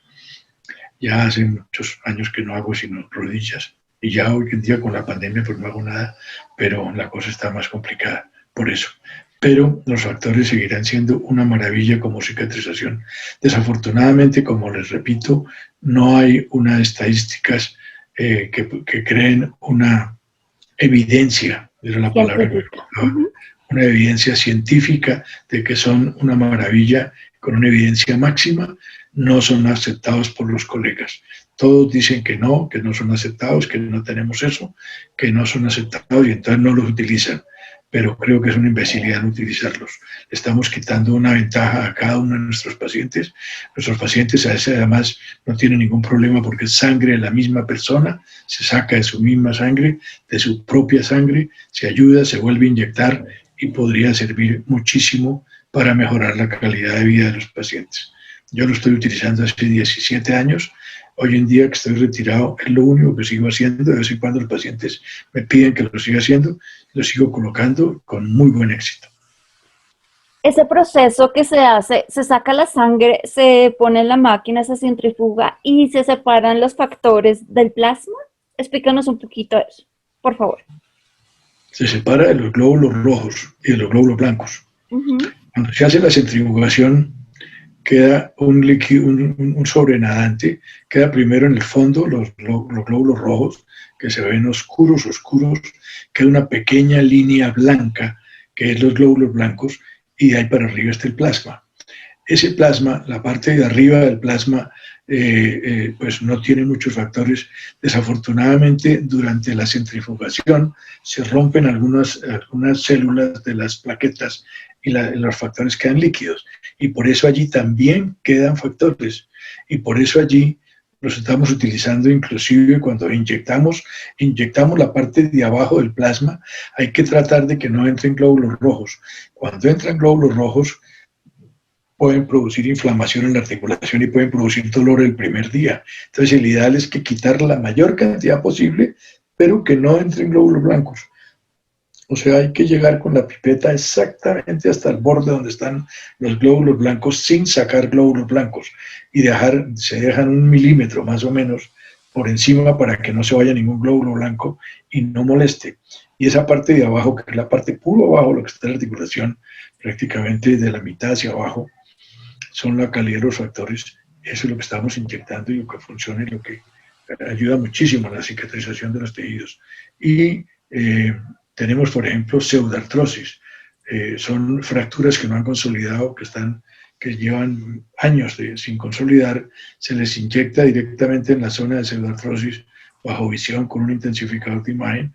Ya hace muchos años que no hago sino rodillas. Y ya hoy en día con la pandemia pues no hago nada, pero la cosa está más complicada por eso. pero los factores seguirán siendo una maravilla como cicatrización. Desafortunadamente, como les repito, no hay unas estadísticas que creen una evidencia, era la palabra que me gustaba, una evidencia científica de que son una maravilla con una evidencia máxima, no son aceptados por los colegas. Todos dicen que no son aceptados, que no tenemos eso, que no son aceptados y entonces no los utilizan. Pero creo que es una imbecilidad no utilizarlos. Estamos quitando una ventaja a cada uno de nuestros pacientes. Nuestros pacientes a veces además no tienen ningún problema porque es sangre de la misma persona, se saca de su misma sangre, de su propia sangre, se ayuda, se vuelve a inyectar y podría servir muchísimo para mejorar la calidad de vida de los pacientes. Yo lo estoy utilizando hace 17 años. Hoy en día que estoy retirado, es lo único que sigo haciendo. De vez en cuando los pacientes me piden que lo siga haciendo, lo sigo colocando con muy buen éxito. Ese proceso que se hace, se saca la sangre, se pone en la máquina, se centrifuga y se separan los factores del plasma. Explícanos un poquito eso, por favor. Se separa de los glóbulos rojos y de los glóbulos blancos. Cuando se hace la centrifugación, queda un líquido, un sobrenadante, queda primero en el fondo los glóbulos rojos, que se ven oscuros, queda una pequeña línea blanca, que es los glóbulos blancos, y de ahí para arriba está el plasma. Ese plasma, la parte de arriba del plasma, pues no tiene muchos factores. Desafortunadamente, durante la centrifugación se rompen algunas células de las plaquetas y los factores quedan líquidos. Y por eso allí también quedan factores. Y por eso allí los estamos utilizando inclusive cuando inyectamos la parte de abajo del plasma. Hay que tratar de que no entren glóbulos rojos. Cuando entran glóbulos rojos, pueden producir inflamación en la articulación y pueden producir dolor el primer día. Entonces el ideal es que quitar la mayor cantidad posible, pero que no entren glóbulos blancos. O sea, hay que llegar con la pipeta exactamente hasta el borde donde están los glóbulos blancos sin sacar glóbulos blancos y se dejan 1 milímetro más o menos por encima para que no se vaya ningún glóbulo blanco y no moleste. Y esa parte de abajo, que es la parte puro abajo, lo que está en la articulación, prácticamente de la mitad hacia abajo, son la calidad de los factores. Eso es lo que estamos inyectando y lo que funciona y lo que ayuda muchísimo a la cicatrización de los tejidos. Y tenemos, por ejemplo, pseudartrosis. Son fracturas que no han consolidado, que llevan años sin consolidar. Se les inyecta directamente en la zona de pseudartrosis bajo visión con un intensificador de imagen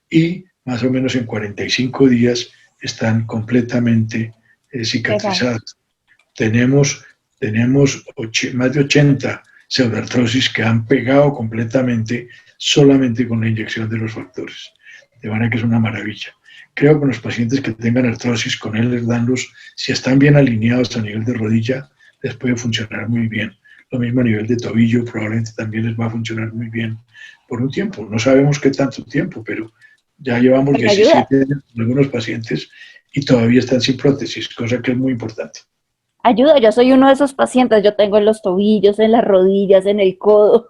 y más o menos en 45 días están completamente cicatrizadas. Tenemos más de 80 pseudartrosis que han pegado completamente solamente con la inyección de los factores. De manera que es una maravilla. Creo que los pacientes que tengan artrosis con Ehlers-Danlos, si están bien alineados a nivel de rodilla, les puede funcionar muy bien. Lo mismo a nivel de tobillo, probablemente también les va a funcionar muy bien por un tiempo. No sabemos qué tanto tiempo, pero ya llevamos 17 años con algunos pacientes y todavía están sin prótesis, cosa que es muy importante. Ayuda, yo soy uno de esos pacientes, yo tengo en los tobillos, en las rodillas, en el codo.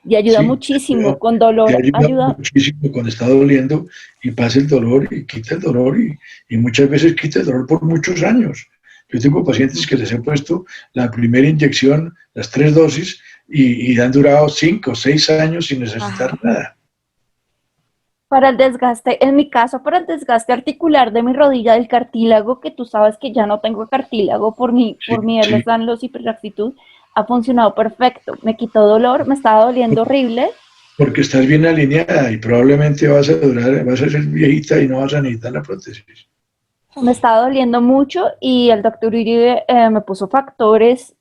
Y ayuda muchísimo con dolor. Ayuda muchísimo cuando está doliendo y pasa el dolor y quita el dolor y muchas veces quita el dolor por muchos años. Yo tengo pacientes que les he puesto la primera inyección, las 3 dosis y han durado 5 o 6 años sin necesitar nada. Para el desgaste, en mi caso, para el desgaste articular de mi rodilla, del cartílago, que tú sabes que ya no tengo cartílago por mi Ehlers-Danlos hiperlaxitud, ha funcionado perfecto. Me quitó dolor, me estaba doliendo horrible. Porque estás bien alineada y probablemente vas a ser viejita y no vas a necesitar la prótesis. Me estaba doliendo mucho y el doctor Uribe me puso factores,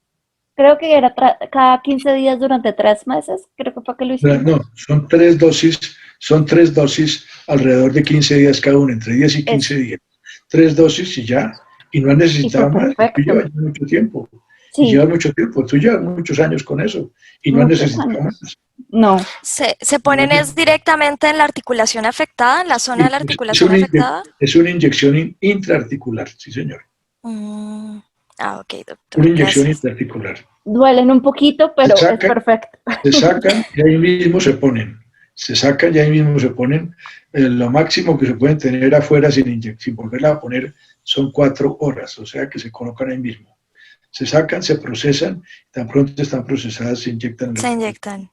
creo que era cada 15 días durante 3 meses, creo que fue que lo hicimos. No, son 3 dosis alrededor de 15 días cada uno, entre 10 y 15 días. 3 dosis y ya, y no has necesitado más, tú llevas mucho tiempo. Sí. Y llevas mucho tiempo, tú llevas muchos años con eso y no necesitas más. No. ¿Se ponen es directamente en la articulación afectada, en la zona de la articulación afectada? Es una inyección intraarticular, sí señor. Ok, doctor. Una inyección intraarticular. Duelen un poquito, pero es perfecto. Se sacan y ahí mismo se ponen. se sacan y ahí mismo se ponen. Lo máximo que se pueden tener afuera sin volverla a poner son 4 horas, o sea que se colocan ahí mismo. Se sacan, se procesan, tan pronto están procesadas, se inyectan. Se inyectan.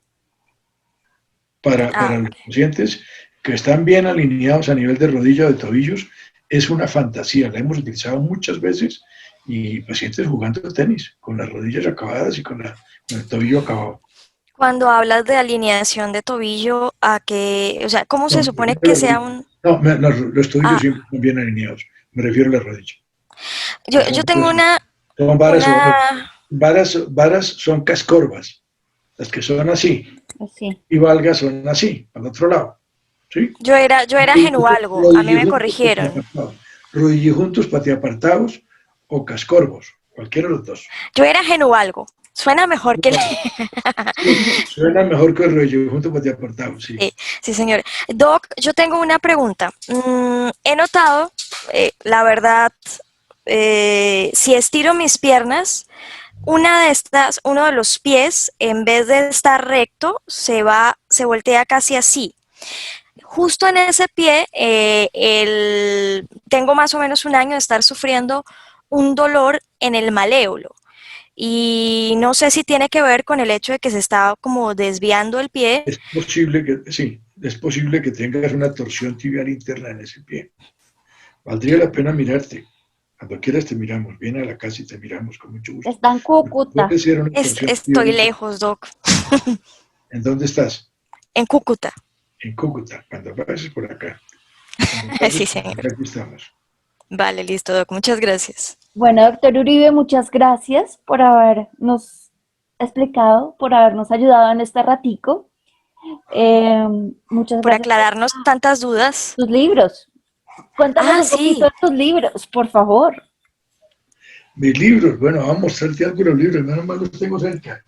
Para los pacientes que están bien alineados a nivel de rodilla o de tobillos, es una fantasía, la hemos utilizado muchas veces, y pacientes jugando tenis, con las rodillas acabadas y con el tobillo acabado. Cuando hablas de alineación de tobillo, o sea, ¿cómo se supone que sea un...? No, los tobillos siempre están bien alineados, me refiero a la rodilla. Yo tengo Son varas son cascorvas, las que son así, y valgas son así, al otro lado. ¿Sí? Yo era genualgo, a mí me corrigieron. Rodillejuntos, patiapartados o cascorvos, cualquiera de los dos. Yo era genualgo, suena mejor que... Suena mejor que el rodillejunto, patiapartado, sí. Sí, señor. Doc, yo tengo una pregunta. He notado, la verdad, si estiro mis piernas, uno de los pies, en vez de estar recto, se voltea casi así. Justo en ese pie, tengo más o menos un año de estar sufriendo un dolor en el maléolo. Y no sé si tiene que ver con el hecho de que se está como desviando el pie. Es posible que tengas una torsión tibial interna en ese pie. Valdría la pena mirarte. Cuando quieras te miramos. Viene a la casa y te miramos con mucho gusto. Está en Cúcuta. Estoy lejos, Doc. ¿En dónde estás? En Cúcuta. En Cúcuta. Cuando pases por acá. Sí, señor. Aquí estamos. Vale, listo, Doc. Muchas gracias. Bueno, doctor Uribe, muchas gracias por habernos explicado, por habernos ayudado en este ratico. Muchas gracias por aclararnos tantas dudas. Tus libros. Cuéntanos un poquito de tus libros, por favor. Mis libros, bueno, vamos a mostrarte algo de los libros, menos mal los tengo cerca.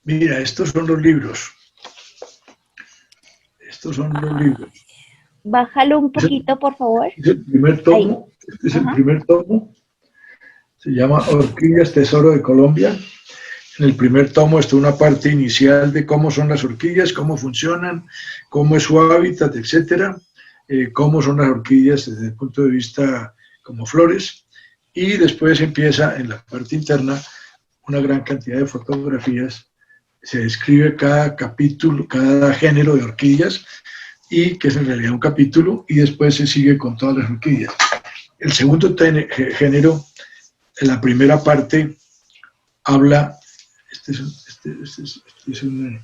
Mira, estos son los libros. Estos son los libros. Bájalo un poquito, por favor. Es el primer tomo. Este es el primer tomo. Se llama Orquídeas Tesoro de Colombia. En el primer tomo está una parte inicial de cómo son las orquídeas, cómo funcionan, cómo es su hábitat, etcétera, cómo son las orquídeas desde el punto de vista como flores. Y después empieza en la parte interna una gran cantidad de fotografías. Se describe cada capítulo, cada género de orquídeas, y que es en realidad un capítulo, y después se sigue con todas las orquídeas. El segundo género, en la primera parte, habla, este es un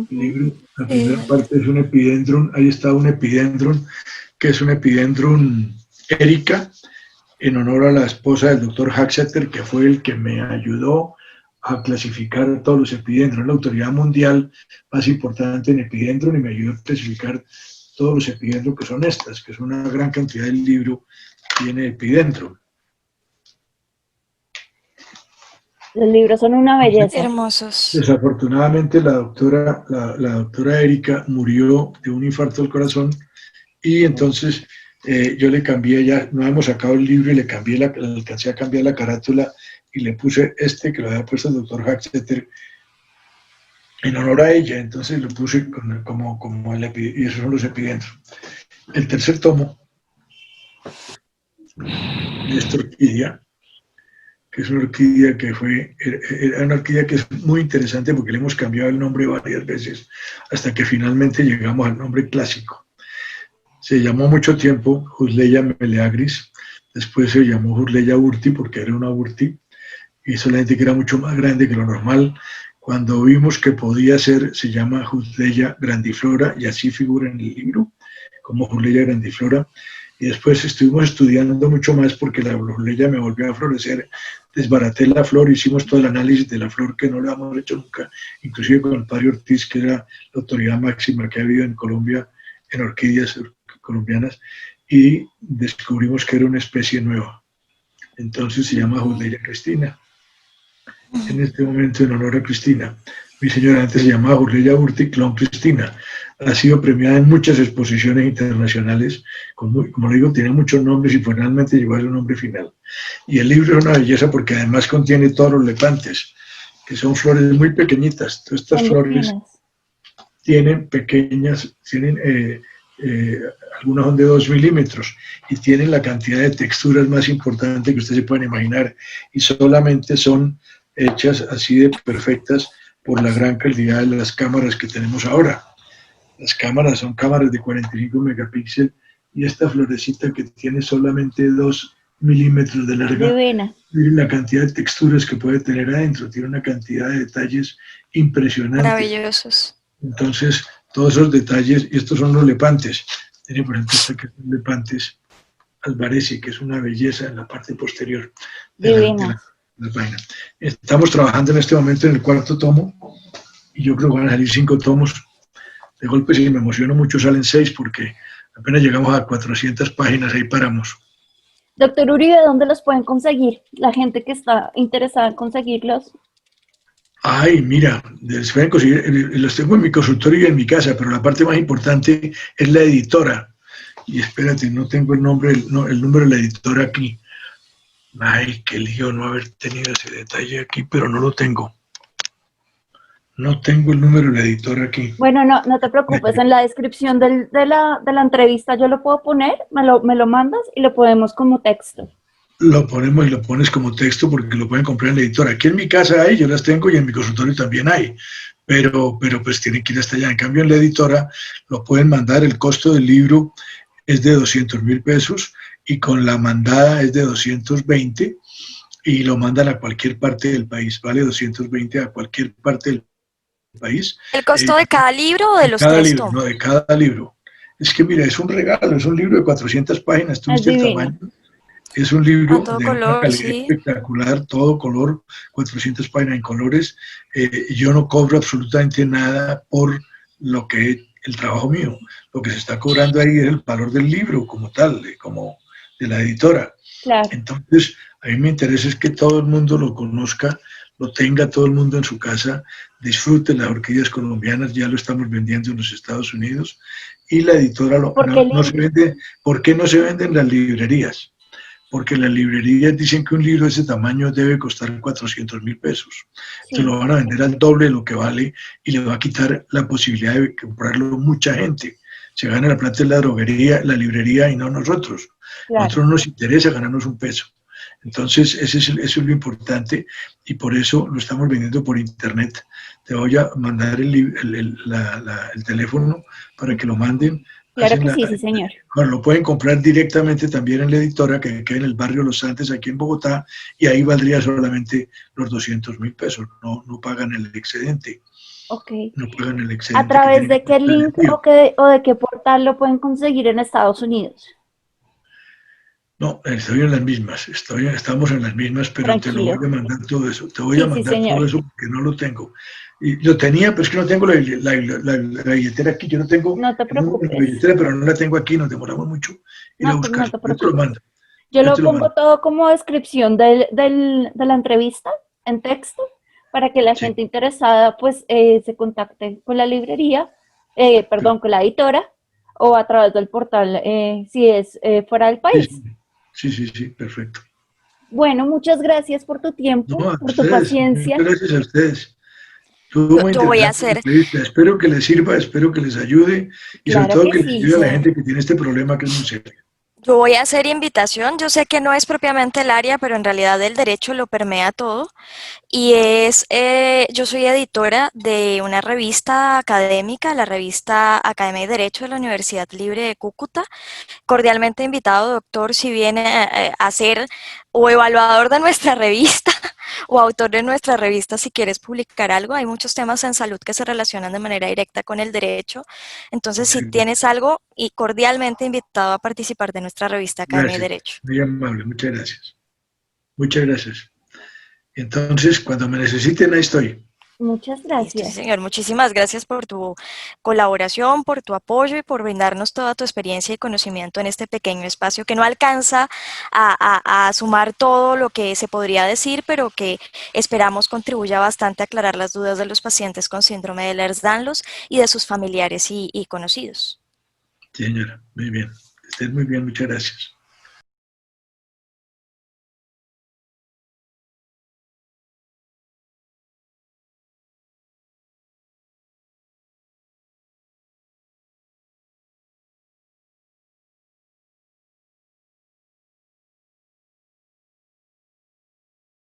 libro, la primera parte es un epidendrum, ahí está un epidendrum, que es un epidendrum erica, en honor a la esposa del doctor Haxeter, que fue el que me ayudó a clasificar todos los epidendrum, la autoridad mundial más importante en epidendrum, y me ayudó a clasificar todos los epidendrum, que son estas, que es una gran cantidad del libro, tiene epidendrum. Los libros son una belleza. Hermosos. Desafortunadamente la doctora Erika murió de un infarto del corazón, y entonces yo le cambié, ya no hemos sacado el libro, y le alcancé a cambiar la carátula y le puse que lo había puesto el doctor Haxeter en honor a ella. Entonces lo puse y esos son los epidendrum. El tercer tomo de esta orquídea, que es una orquídea era una orquídea que es muy interesante porque le hemos cambiado el nombre varias veces hasta que finalmente llegamos al nombre clásico. Se llamó mucho tiempo Husleya meleagris, después se llamó Husleya urti porque era una urti, y solamente que era mucho más grande que lo normal. Cuando vimos que podía ser, se llama Husleya grandiflora, y así figura en el libro, como Husleya grandiflora. Y después estuvimos estudiando mucho más porque la Husleya me volvió a florecer. Desbaraté la flor, hicimos todo el análisis de la flor, que no lo hemos hecho nunca, inclusive con el padre Ortiz, que era la autoridad máxima que ha habido en Colombia, en orquídeas colombianas, y descubrimos que era una especie nueva. Entonces se llama Husleya Cristina. En este momento, en honor a Cristina. Mi señora antes se llamaba Husleya urti clon Cristina. ha sido premiada en muchas exposiciones internacionales, como le digo, tiene muchos nombres y finalmente llegó a su nombre final. Y el libro es una belleza porque además contiene todos los lepantes, que son flores muy pequeñitas. Todas estas flores tienen pequeñas, algunas son de 2 milímetros y tienen la cantidad de texturas más importante que ustedes se pueden imaginar y solamente son hechas así de perfectas por la gran calidad de las cámaras que tenemos ahora. Las cámaras son cámaras de 45 megapíxeles y esta florecita que tiene solamente 2 milímetros de larga, Divina. miren la cantidad de texturas que puede tener adentro, tiene una cantidad de detalles impresionantes. Maravillosos. Entonces, todos esos detalles, y estos son los lepantes. Tiene, por ejemplo, esta que son lepantes alvarezi, que es una belleza en la parte posterior de la página. Estamos trabajando en este momento en el 4º tomo, y yo creo que van a salir 5 tomos. De golpe, si me emociono mucho, salen 6, porque apenas llegamos a 400 páginas, ahí paramos. Doctor Uribe, ¿dónde los pueden conseguir? La gente que está interesada en conseguirlos. Ay, mira, los pueden conseguir, los tengo en mi consultorio y en mi casa, pero la parte más importante es la editora. Y espérate, no tengo el nombre, el número de la editora aquí. Ay, qué lío no haber tenido ese detalle aquí, pero no lo tengo. No tengo el número de la editora aquí. Bueno, no te preocupes, en la descripción de la entrevista yo lo puedo poner, me lo mandas y lo ponemos como texto. Lo ponemos y lo pones como texto porque lo pueden comprar en la editora. Aquí en mi casa hay, yo las tengo y en mi consultorio también hay, pero pues tienen que ir hasta allá. En cambio en la editora lo pueden mandar, el costo del libro es de 200.000 pesos y con la mandada es de 220 y lo mandan a cualquier parte del país, vale 220 a cualquier parte del país. ¿El costo de cada libro o de los 3 libro, tomos? no, de cada libro. Es que mira, es un regalo, es un libro de 400 páginas, tú viste el tamaño. Es un libro de una calidad espectacular, todo color, 400 páginas en colores. Yo no cobro absolutamente nada por lo que el trabajo mío. Lo que se está cobrando ahí es el valor del libro como tal, como de la editora. Claro. Entonces, a mí me interesa es que todo el mundo lo conozca, lo tenga todo el mundo en su casa, disfrute las orquídeas colombianas, ya lo estamos vendiendo en los Estados Unidos, y la editora no se vende. ¿Por qué no se vende en las librerías? Porque las librerías dicen que un libro de ese tamaño debe costar 400.000 pesos. Sí. Se lo van a vender al doble de lo que vale y le va a quitar la posibilidad de comprarlo mucha gente. Se gana la plata en la droguería, la librería y no nosotros. Claro. A nosotros nos interesa ganarnos un peso. Entonces, eso es lo importante y por eso lo estamos vendiendo por internet. Te voy a mandar el teléfono para que lo manden. Claro que sí, sí, señor. Bueno, lo pueden comprar directamente también en la editora que queda en el barrio Los Andes, aquí en Bogotá, y ahí valdría solamente los 200.000 pesos. No pagan el excedente. Ok. No pagan el excedente. ¿A través de qué link o de qué portal lo pueden conseguir en Estados Unidos? No, estoy en las mismas, estamos en las mismas, pero Tranquilo. Te lo voy a mandar todo eso. Te voy a mandar todo eso porque no lo tengo. Y lo tenía, pero es que no tengo la billetera aquí. Yo no tengo no te preocupes. La billetera, pero no la tengo aquí. Nos demoramos mucho ir a buscar. No te preocupes. Yo lo pongo todo como descripción de la entrevista en texto para que la gente interesada pues se contacte con la librería, con la editora o a través del portal si es fuera del país. Sí, perfecto. Bueno, muchas gracias por tu tiempo, por tu paciencia. Gracias a ustedes. Yo voy a hacer. Espero que les sirva, espero que les ayude y sobre todo que les ayude a la gente que tiene este problema que es muy serio. Yo voy a hacer invitación, yo sé que no es propiamente el área, pero en realidad el derecho lo permea todo. Y yo soy editora de una revista académica, la revista Academia de Derecho de la Universidad Libre de Cúcuta. Cordialmente invitado, doctor, si viene a ser o evaluador de nuestra revista o autor de nuestra revista si quieres publicar algo. Hay muchos temas en salud que se relacionan de manera directa con el derecho. Entonces, si tienes algo, y cordialmente invitado a participar de nuestra revista Academia de Derecho. Muy amable, muchas gracias. Muchas gracias. Entonces, cuando me necesiten, ahí estoy. Muchas Listo, sí, gracias. señor. Muchísimas gracias por tu colaboración, por tu apoyo y por brindarnos toda tu experiencia y conocimiento en este pequeño espacio que no alcanza a sumar todo lo que se podría decir, pero que esperamos contribuya bastante a aclarar las dudas de los pacientes con síndrome de Ehlers-Danlos y de sus familiares y conocidos. Sí, señora, muy bien. Que estén muy bien, muchas gracias.